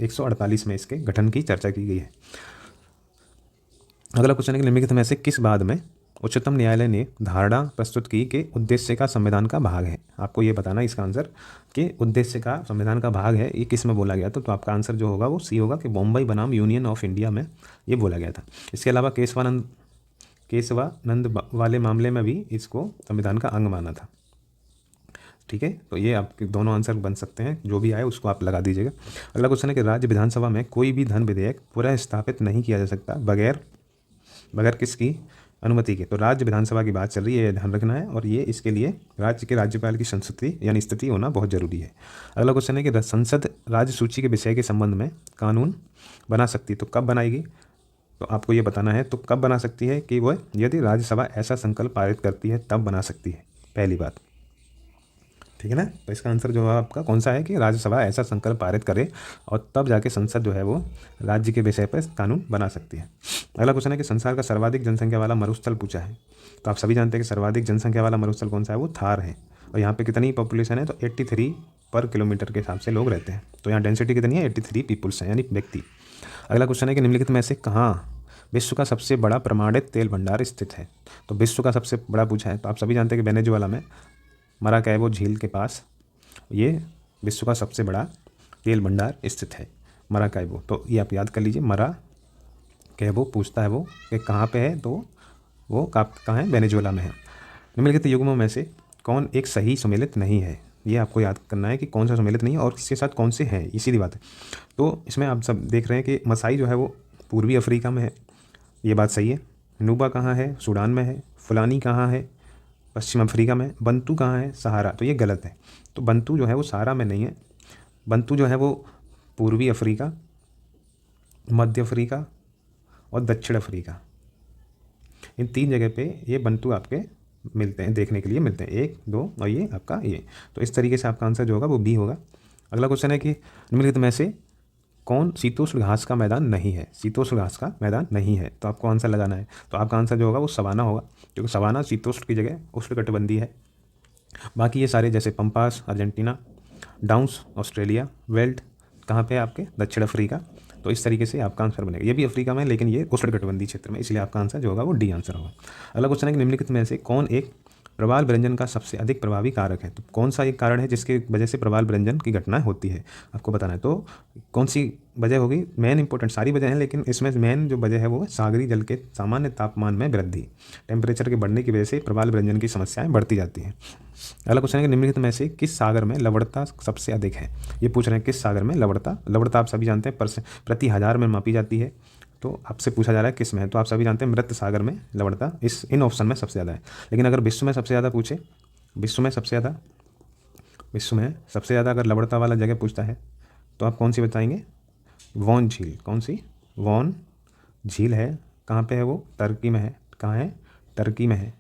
148 में इसके गठन की चर्चा की गई है। अगला क्वेश्चन है कि निम्नलिखित में से किस बाद में उच्चतम न्यायालय ने धारणा प्रस्तुत की कि उद्देश्य का संविधान का भाग है। आपको ये बताना है इसका आंसर कि उद्देश्य का संविधान का भाग है ये किस में बोला गया था। तो आपका आंसर जो होगा वो सी होगा कि बॉम्बई बनाम यूनियन ऑफ इंडिया में ये बोला गया था। इसके अलावा केशवानंद वाले मामले में भी इसको संविधान का अंग माना था। ठीक है, तो ये आपके दोनों आंसर बन सकते हैं, जो भी आए उसको आप लगा दीजिएगा। अगला क्वेश्चन है कि राज्य विधानसभा में कोई भी धन विधेयक पुनः स्थापित नहीं किया जा सकता बगैर किसकी अनुमति के। तो राज्य विधानसभा की बात चल रही है, ये ध्यान रखना है, और ये इसके लिए राज्य के राज्यपाल की संस्तुति यानी स्थिति होना बहुत जरूरी है। अगला क्वेश्चन है कि संसद राज्य सूची के विषय के संबंध में कानून बना सकती, तो कब बनाएगी। तो आपको ये बताना है तो कब बना सकती है कि वह यदि राज्यसभा ऐसा संकल्प पारित करती है तब बना सकती है, पहली बात। ठीक है ना, तो इसका आंसर जो है आपका कौन सा है कि राज्यसभा ऐसा संकल्प पारित करे और तब जाके संसद जो है वो राज्य के विषय पर कानून बना सकती है। अगला क्वेश्चन है कि संसार का सर्वाधिक जनसंख्या वाला मरुस्थल पूछा है। तो आप सभी जानते हैं कि सर्वाधिक जनसंख्या वाला मरुस्थल कौन सा है, वो थार है। और यहाँ पे कितनी पॉपुलेशन है, तो 83 पर किलोमीटर के हिसाब से लोग रहते हैं। तो यहाँ डेंसिटी कितनी है, 83 पीपुल्स हैं यानी व्यक्ति। अगला क्वेश्चन है कि निम्नलिखित में से कहाँ विश्व का सबसे बड़ा प्रमाणित तेल भंडार स्थित है। तो विश्व का सबसे बड़ा पूछा है, तो आप सभी जानते हैं कि वेनेजुएला में मराकैबो झील के पास ये विश्व का सबसे बड़ा तेल भंडार स्थित है, मराकैबो। तो ये आप याद कर लीजिए, मराकैबो पूछता है वो कि कहाँ पे है, तो वो कहाँ है, वेनेजुएला में है। निम्नलिखित युग्मों में से कौन एक सही सुमेलित नहीं है, ये आपको याद करना है कि कौन सा सुमेलित नहीं है और इसके साथ कौन से हैं, ये सीधी बात है। तो इसमें आप सब देख रहे हैं कि मसाई जो है वो पूर्वी अफ्रीका में है, ये बात सही है। नुबा कहाँ है, सूडान में है। फुलानी कहाँ है, पश्चिम अफ्रीका में। बंतू कहाँ है, सहारा, तो ये गलत है। तो बंतू जो है वो सहारा में नहीं है, बंतू जो है वो पूर्वी अफ्रीका, मध्य अफ्रीका और दक्षिण अफ्रीका, इन 3 जगह पे ये बंतू आपके मिलते हैं, देखने के लिए मिलते हैं, 1 2 और ये आपका ये। तो इस तरीके से आपका आंसर जो होगा वो बी होगा। अगला क्वेश्चन है कि निम्नलिखित में से कौन शीतोष्ण घास का मैदान नहीं है। शीतोष्ण घास का मैदान नहीं है, तो आपको आंसर लगाना है। तो आपका आंसर जो होगा वो सवाना होगा, क्योंकि सवाना शीतोष्ण की जगह उष्णकटिबंधीय है। बाकी ये सारे जैसे pampas Argentina, downs Australia, belt कहाँ पे है आपके, दक्षिण अफ्रीका। तो इस तरीके से आपका आंसर बनेगा। ये भी अफ्रीका में है लेकिन ये उष्णकटिबंधीय क्षेत्र में, इसलिए आपका आंसर जो होगा वो डी आंसर होगा। अगला क्वेश्चन है कि निम्नलिखित में से कौन एक प्रवाल व्यंजन का सबसे अधिक प्रभावी कारक है। तो कौन सा एक कारण है जिसके वजह से प्रवाल व्यंजन की घटनाएं होती है, आपको बताना है। तो कौन सी वजह होगी, मेन इंपॉर्टेंट सारी वजह हैं लेकिन इसमें मेन जो वजह है वो सागरी जल के सामान्य तापमान में वृद्धि, टेम्परेचर के बढ़ने की वजह से प्रवाल व्यंजन की समस्याएं बढ़ती जाती हैं। अगला क्वेश्चन है कि निम्नलिखित में से किस सागर में लवणता सबसे अधिक है। ये पूछ रहे हैं किस सागर में लवणता आप सभी जानते हैं प्रति 1000 में मापी जाती है। तो आपसे पूछा जा रहा है किस में है, तो आप सभी जानते हैं मृत सागर में लवणता इन ऑप्शन में सबसे ज़्यादा है। लेकिन अगर विश्व में सबसे ज़्यादा पूछे, विश्व में सबसे ज़्यादा अगर लवणता वाला जगह पूछता है तो आप कौन सी बताएंगे, वॉन झील। कौन सी, वॉन झील है, कहाँ पे है वो, टर्की में है। कहाँ है, टर्की में है।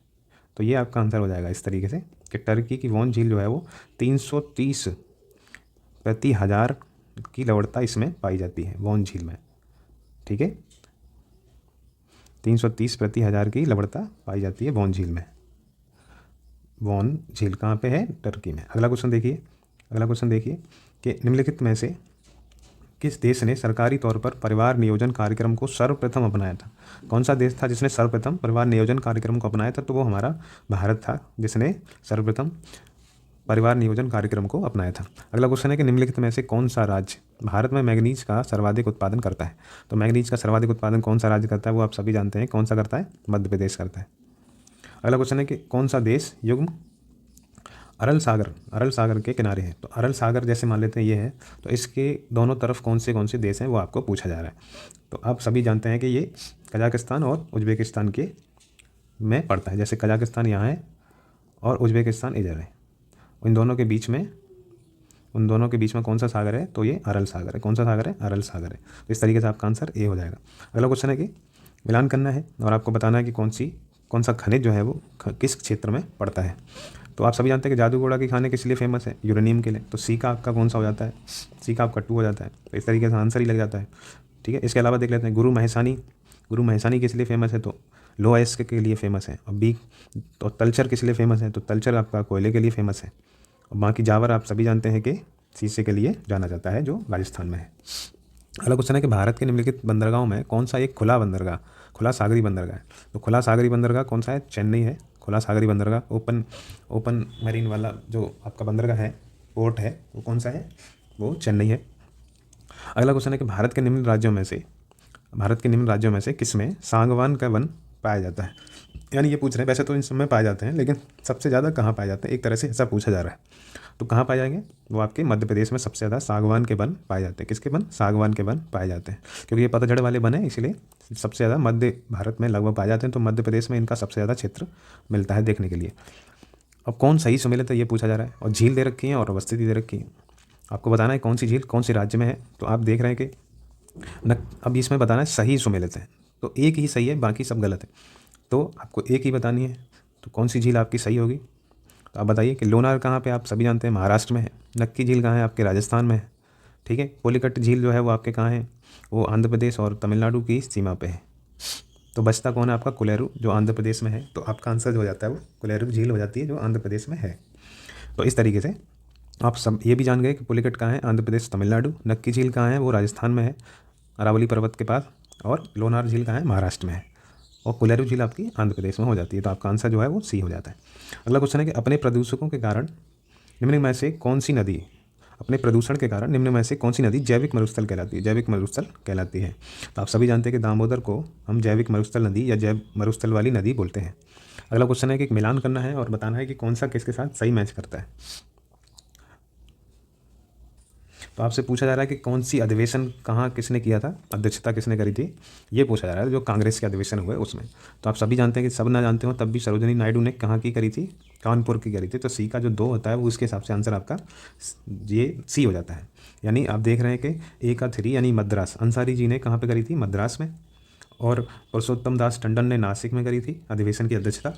तो ये आपका आंसर हो जाएगा इस तरीके से कि टर्की की वॉन झील जो है वो 330 प्रति हज़ार की लवणता इसमें पाई जाती है वॉन झील में। ठीक है, 330 प्रति हज़ार की लवणता पाई जाती है वॉन झील में। वॉन झील कहाँ पे है? टर्की में। अगला क्वेश्चन देखिए कि निम्नलिखित में से किस देश ने सरकारी तौर पर परिवार नियोजन कार्यक्रम को सर्वप्रथम अपनाया था? कौन सा देश था जिसने सर्वप्रथम परिवार नियोजन कार्यक्रम को अपनाया था? तो वो हमारा भारत था, जिसने सर्वप्रथम परिवार नियोजन कार्यक्रम को अपनाया था। अगला क्वेश्चन है कि निम्नलिखित में से कौन सा राज्य भारत में मैंगनीज का सर्वाधिक उत्पादन करता है? तो मैंगनीज का सर्वाधिक उत्पादन कौन सा राज्य करता है? वो आप सभी जानते हैं, कौन सा करता है? मध्य प्रदेश करता है। अगला क्वेश्चन है कि कौन सा देश युग्म अरल सागर के किनारे है? तो अरल सागर जैसे मान लेते हैं ये है, तो इसके दोनों तरफ कौन से देश हैं वो आपको पूछा जा रहा है। तो आप सभी जानते हैं कि ये कजाकिस्तान और उज्बेकिस्तान के में पड़ता है। जैसे कजाकिस्तान यहाँ है और उज्बेकिस्तान इधर है, उन दोनों के बीच में कौन सा सागर है? तो ये अरल सागर है। कौन सा सागर है? अरल सागर है। तो इस तरीके से आपका आंसर ए हो जाएगा। अगला क्वेश्चन है कि मिलान करना है और आपको बताना है कि कौन सा खनिज जो है वो किस क्षेत्र में पड़ता है। तो आप सभी जानते हैं कि जादूगोड़ा के खाने किस लिए फेमस है? यूरेनियम के लिए। तो सी का आपका कौन सा हो जाता है? सी का आपका 2 हो जाता है। तो इस तरीके से आंसर ही लग जाता है। ठीक है, इसके अलावा देख लेते हैं गुरु महेसानी किस लिए फेमस है? तो लो अयस्क के लिए फेमस है। और बी तो तलचर किस लिए फेमस है? तो तलचर आपका कोयले के लिए फेमस है। और बाकी जावर आप सभी जानते हैं कि शीशे के लिए जाना जाता है, जो राजस्थान में है। अगला क्वेश्चन है कि भारत के निम्नलिखित बंदरगाहों में कौन सा एक खुला सागरी बंदरगाह है? तो खुला सागरी बंदरगाह कौन सा है? चेन्नई है। खुला सागरी बंदरगाह ओपन मरीन वाला जो आपका बंदरगाह है, पोर्ट है, वो कौन सा है? वो चेन्नई है। अगला क्वेश्चन है कि भारत के निम्न राज्यों में से किसमें सागवान का वन पाया जाता है? यानी ये पूछ रहे हैं, वैसे तो इन सब में पाए जाते हैं, लेकिन सबसे ज़्यादा कहाँ पाए जाते हैं, एक तरह से ऐसा पूछा जा रहा है। तो कहाँ पाए जाएंगे? वो आपके मध्य प्रदेश में सबसे ज़्यादा सागवान के वन पाए जाते हैं। किसके वन? सागवान के वन पाए जाते हैं, क्योंकि ये पतझड़ वाले वन है, इसलिए सबसे ज़्यादा मध्य भारत में लगभग पाए जाते हैं। तो मध्य प्रदेश में इनका सबसे ज़्यादा क्षेत्र मिलता है देखने के लिए। अब कौन सही सम्मिलित है ये पूछा जा रहा है, और झील दे रखी है और अवस्थिति दे रखी है। आपको बताना है कौन सी झील कौन से राज्य में है। तो आप देख रहे हैं कि अब इसमें बताना है सही सुमेलित है, तो एक ही सही है, बाकी सब गलत है। तो आपको एक ही बतानी है, तो कौन सी झील आपकी सही होगी? तो आप बताइए कि लोनार कहाँ पे? आप सभी जानते हैं महाराष्ट्र में है। नक्की झील कहाँ है? आपके राजस्थान में है। ठीक है, पुलिकट झील जो है वो आपके कहाँ है? वो आंध्र प्रदेश और तमिलनाडु की सीमा पे है। तो बचता कौन है आपका? कोलेरू, जो आंध्र प्रदेश में है। तो आपका आंसर जो हो जाता है वो कोलेरू झील हो जाती है, जो आंध्र प्रदेश में है। तो इस तरीके से आप सब ये भी जान गए कि पुलिकट कहाँ है? आंध्र प्रदेश तमिलनाडु। नक्की झील कहाँ है? वो राजस्थान में है, अरावली पर्वत के पास। और लोनार झील कहाँ है? महाराष्ट्र में है। और कोलेरू झील आपकी आंध्र प्रदेश में हो जाती है। तो आपका आंसर जो है वो सी हो जाता है। अगला क्वेश्चन है कि अपने प्रदूषण के कारण निम्न में से कौन सी नदी जैविक मरुस्थल कहलाती है? तो आप सभी जानते हैं कि दामोदर को हम जैविक मरुस्थल नदी या जैव मरुस्थल वाली नदी बोलते हैं। अगला क्वेश्चन है कि मिलान करना है और बताना है कि कौन सा किसके साथ सही मैच करता है। तो आपसे पूछा जा रहा है कि कौन सी अधिवेशन कहाँ किसने किया था, अध्यक्षता किसने करी थी, ये पूछा जा रहा है, जो कांग्रेस के अधिवेशन हुए उसमें। तो आप सभी जानते हैं कि सब ना जानते हो तब भी सरोजिनी नायडू ने कहाँ की करी थी? कानपुर की करी थी। तो सी का जो 2 होता है वो उसके हिसाब से आंसर आपका ये सी हो जाता है। यानी आप देख रहे हैं कि ए का 3 यानी मद्रास, अंसारी जी ने कहाँ पर करी थी? मद्रास में। और पुरुषोत्तम दास टंडन ने नासिक में करी थी अधिवेशन की अध्यक्षता,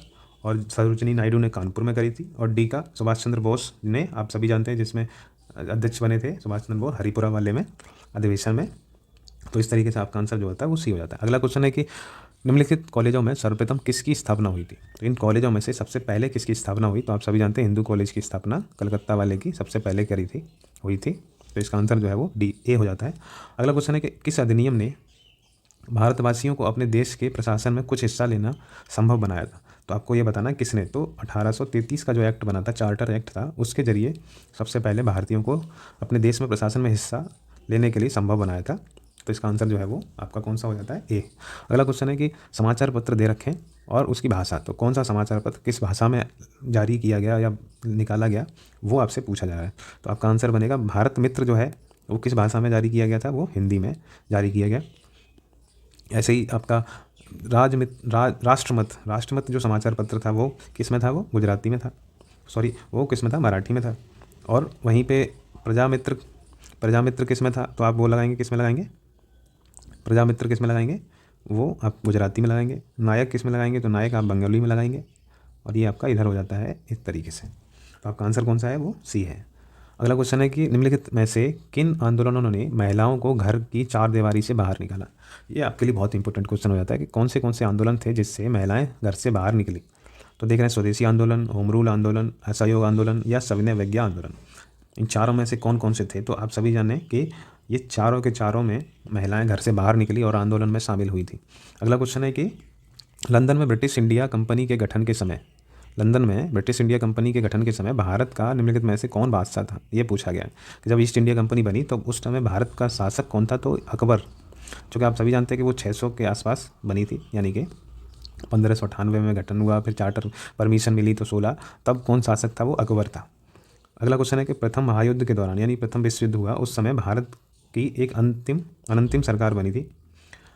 और सरोजिनी नायडू ने कानपुर में करी थी। और डी का सुभाष चंद्र बोस ने, आप सभी जानते हैं, जिसमें अध्यक्ष बने थे सुभाष चंद्र बोस, हरिपुरा वाले में अधिवेशन में। तो इस तरीके से आपका आंसर जो होता है वो सी हो जाता है। अगला क्वेश्चन है कि निम्नलिखित कॉलेजों में सर्वप्रथम किसकी स्थापना हुई थी? तो इन कॉलेजों में से सबसे पहले किसकी स्थापना हुई? तो आप सभी जानते हैं हिंदू कॉलेज की स्थापना कलकत्ता वाले की सबसे पहले हुई थी। तो इसका आंसर जो है वो डी ए हो जाता है। अगला क्वेश्चन है कि किस अधिनियम ने भारतवासियों को अपने देश के प्रशासन में कुछ हिस्सा लेना संभव बनाया था? तो आपको ये बताना है किसने। तो 1833 का जो एक्ट बना था, चार्टर एक्ट था, उसके जरिए सबसे पहले भारतीयों को अपने देश में प्रशासन में हिस्सा लेने के लिए संभव बनाया था। तो इसका आंसर जो है वो आपका कौन सा हो जाता है? ए। अगला क्वेश्चन है कि समाचार पत्र दे रखें और उसकी भाषा, तो कौन सा समाचार पत्र किस भाषा में जारी किया गया या निकाला गया, वो आपसे पूछा जा रहा है। तो आपका आंसर बनेगा भारत मित्र जो है वो किस भाषा में जारी किया गया था? वो हिंदी में जारी किया गया। ऐसे ही आपका राष्ट्रमत जो समाचार पत्र था वो किस में था? वो गुजराती में था, वो किस में था? मराठी में था। और वहीं पे प्रजामित्र किस में था? तो आप वो लगाएंगे, किस में लगाएंगे? प्रजामित्र किस में लगाएंगे? वो आप गुजराती में लगाएंगे। नायक किस में लगाएंगे? तो नायक आप बंगाली में लगाएंगे। और ये आपका इधर हो जाता है इस तरीके से। तो आपका आंसर कौन सा है, वो सी है। अगला क्वेश्चन है कि निम्नलिखित में से किन आंदोलनों ने महिलाओं को घर की चारदीवारी से बाहर निकाला। ये आपके लिए बहुत इंपॉर्टेंट क्वेश्चन हो जाता है कि कौन से आंदोलन थे जिससे महिलाएं घर से बाहर निकली। तो देख रहे हैं स्वदेशी आंदोलन, होम रूल आंदोलन, असहयोग आंदोलन या सविनय अवज्ञा आंदोलन। इन चारों में से कौन कौन से थे। तो आप सभी जाने कि ये चारों के चारों में महिलाएं घर से बाहर निकली और आंदोलन में शामिल हुई थी। अगला क्वेश्चन है कि लंदन में ब्रिटिश इंडिया कंपनी के गठन के समय, लंदन में ब्रिटिश इंडिया कंपनी के गठन के समय भारत का निम्नलिखित में से कौन बादशाह था। ये पूछा गया है कि जब ईस्ट इंडिया कंपनी बनी तो उस समय भारत का शासक कौन था। तो अकबर, चूँकि आप सभी जानते हैं कि वो 600 के आसपास बनी थी, यानी कि 1598 में गठन हुआ, फिर चार्टर परमिशन मिली तो 16, तब कौन शासक था, वो अकबर था। अगला क्वेश्चन है कि प्रथम महायुद्ध के दौरान, यानी प्रथम विश्व युद्ध हुआ उस समय भारत की एक अनंतिम सरकार बनी थी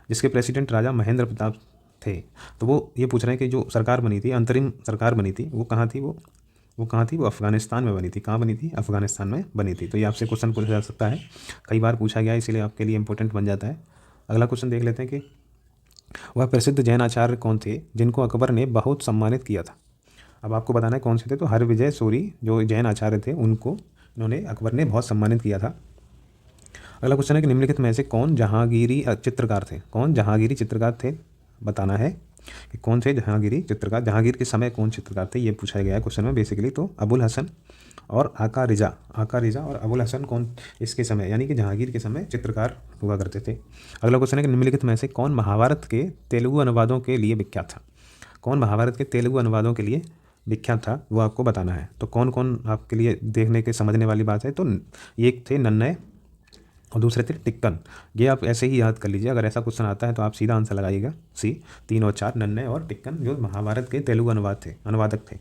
जिसके प्रेसिडेंट राजा महेंद्र प्रताप थे। तो वो ये पूछ रहे हैं कि जो सरकार बनी थी, अंतरिम सरकार बनी थी, वो कहाँ थी, वो कहाँ थी, वो अफगानिस्तान में बनी थी। कहाँ बनी थी, अफगानिस्तान में बनी थी। तो ये आपसे क्वेश्चन पूछा जा सकता है, कई बार पूछा गया है, इसीलिए आपके लिए इंपॉर्टेंट बन जाता है। अगला क्वेश्चन देख लेते हैं कि वह प्रसिद्ध जैन आचार्य कौन थे जिनको अकबर ने बहुत सम्मानित किया था। अब आपको बताना है कौन से थे। तो हरविजय सूरी जो जैन आचार्य थे उनको इन्होंने अकबर ने बहुत सम्मानित किया था। अगला क्वेश्चन है कि निम्नलिखित में से कौन जहांगीरी चित्रकार थे। कौन जहांगीरी चित्रकार थे, बताना है कि कौन थे जहांगीरी चित्रकार, जहांगीर के समय कौन चित्रकार थे, ये पूछा गया है क्वेश्चन में बेसिकली। तो अबुल हसन और आका रिजा और अबुल हसन कौन इसके समय, यानी कि जहांगीर के समय चित्रकार हुआ करते थे। अगला क्वेश्चन है कि निम्नलिखित में से कौन महाभारत के तेलुगु अनुवादों के लिए विख्यात था। कौन महाभारत के तेलुगु अनुवादों के लिए विख्यात था, वो आपको बताना है। तो कौन कौन आपके लिए देखने के समझने वाली बात है। तो एक थे नन्नय और दूसरे थे टिक्कन। ये आप ऐसे ही याद कर लीजिए, अगर ऐसा क्वेश्चन आता है तो आप सीधा आंसर लगाइएगा सी, 3 और 4, नन्नय और टिक्कन जो महाभारत के तेलुगु अनुवादक थे।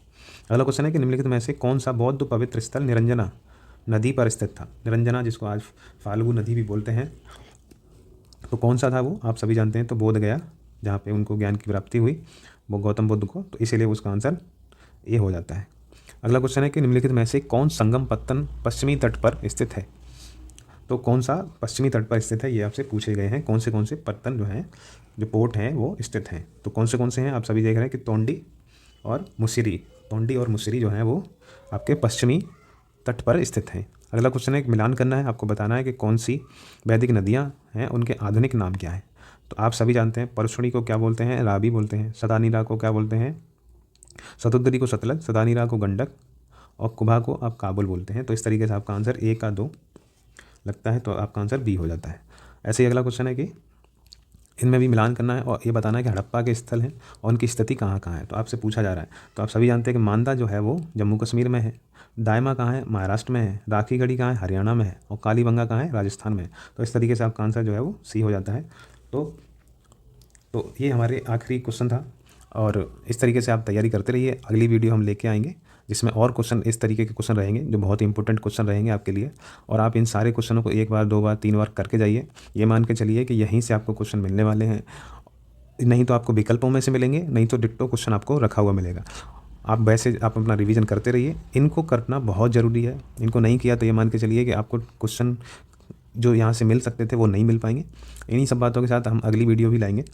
अगला क्वेश्चन है कि निम्नलिखित में से कौन सा बौद्ध पवित्र स्थल निरंजना नदी पर स्थित था। निरंजना जिसको आज फाल्गु नदी भी बोलते हैं, तो कौन सा था वो, आप सभी जानते हैं। तो बोध गया, जहाँ पे उनको ज्ञान की प्राप्ति हुई वो गौतम बुद्ध को, तो इसीलिए उसका आंसर ये हो जाता है। अगला क्वेश्चन है कि निम्नलिखित में से कौन संगम पत्तन पश्चिमी तट पर स्थित है। तो कौन सा पश्चिमी तट पर स्थित है, ये आपसे पूछे गए हैं। कौन से पत्तन जो हैं, जो पोर्ट हैं वो स्थित हैं। तो कौन से हैं, आप सभी देख रहे हैं कि तोंडी और मुसिरी जो हैं वो आपके पश्चिमी तट पर स्थित हैं। अगला क्वेश्चन है कि मिलान करना है, आपको बताना है कि कौन सी वैदिक नदियाँ हैं, उनके आधुनिक नाम क्या है। तो आप सभी जानते हैं परशुणी को क्या बोलते हैं, रावी बोलते हैं। सदानीरा को क्या बोलते हैं, सतुद्री को सतलज, सदानीरा को गंडक और कुभा को आप काबुल बोलते हैं। तो इस तरीके से आपका आंसर ए का 2 लगता है, तो आपका आंसर बी हो जाता है। ऐसे ही अगला क्वेश्चन है कि इनमें भी मिलान करना है और ये बताना है कि हड़प्पा के स्थल हैं और उनकी स्थिति कहाँ कहाँ है। तो आपसे पूछा जा रहा है। तो आप सभी जानते हैं कि मांदा जो है वो जम्मू कश्मीर में है, दायमा कहाँ है, महाराष्ट्र में है, राखीगढ़ी कहाँ है, हरियाणा में है, और कालीबंगा कहाँ है, राजस्थान में है। तो इस तरीके से आपका आंसर जो है वो सी हो जाता है। तो ये हमारे आखिरी क्वेश्चन था और इस तरीके से आप तैयारी करते रहिए। अगली वीडियो हम लेके आएंगे जिसमें और क्वेश्चन इस तरीके के क्वेश्चन रहेंगे जो बहुत इंपॉर्टेंट क्वेश्चन रहेंगे आपके लिए, और आप इन सारे क्वेश्चनों को 1 बार 2 बार 3 बार करके जाइए। ये मान के चलिए कि यहीं से आपको क्वेश्चन मिलने वाले हैं, नहीं तो आपको विकल्पों में से मिलेंगे, नहीं तो डिट्टो क्वेश्चन आपको रखा हुआ मिलेगा। आप अपना रिवीजन करते रहिए, इनको करना बहुत ज़रूरी है। इनको नहीं किया तो ये मान के चलिए कि आपको क्वेश्चन जो यहाँ से मिल सकते थे वो नहीं मिल पाएंगे। इन्हीं सब बातों के साथ हम अगली वीडियो भी लाएंगे,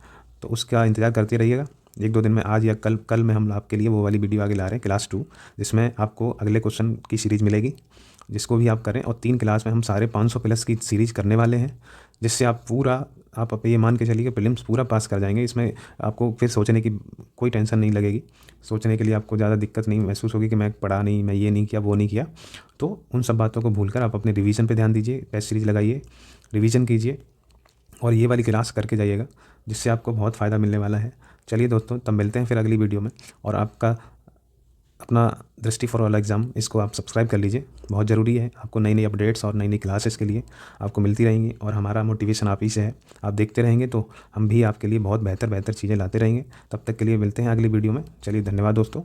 तो उसका इंतज़ार करते रहिएगा। 1-2 दिन में, आज या कल में हम आपके लिए वो वाली वीडियो आगे ला रहे हैं, क्लास 2, जिसमें आपको अगले क्वेश्चन की सीरीज़ मिलेगी, जिसको भी आप करें। और 3 क्लास में हम सारे 500 प्लस की सीरीज़ करने वाले हैं, जिससे आप ये मान के चलिए कि प्रीलिम्स पूरा पास कर जाएंगे। इसमें आपको फिर सोचने की कोई टेंशन नहीं लगेगी, सोचने के लिए आपको ज़्यादा दिक्कत नहीं महसूस होगी कि मैं पढ़ा नहीं, मैं ये नहीं किया, वो नहीं किया। तो उन सब बातों को भूलकर आप अपने रिवीजन पे ध्यान दीजिए, टेस्ट सीरीज़ लगाइए, रिवीजन कीजिए और ये वाली क्लास करके जाइएगा, जिससे आपको बहुत फ़ायदा मिलने वाला है। चलिए दोस्तों, तब मिलते हैं फिर अगली वीडियो में। और आपका अपना दृष्टि फॉर ऑल एग्ज़ाम, इसको आप सब्सक्राइब कर लीजिए, बहुत ज़रूरी है। आपको नई नई अपडेट्स और नई नई क्लासेस के लिए आपको मिलती रहेंगी, और हमारा मोटिवेशन आप ही से है। आप देखते रहेंगे तो हम भी आपके लिए बहुत बेहतर चीज़ें लाते रहेंगे। तब तक के लिए मिलते हैं अगली वीडियो में। चलिए, धन्यवाद दोस्तों।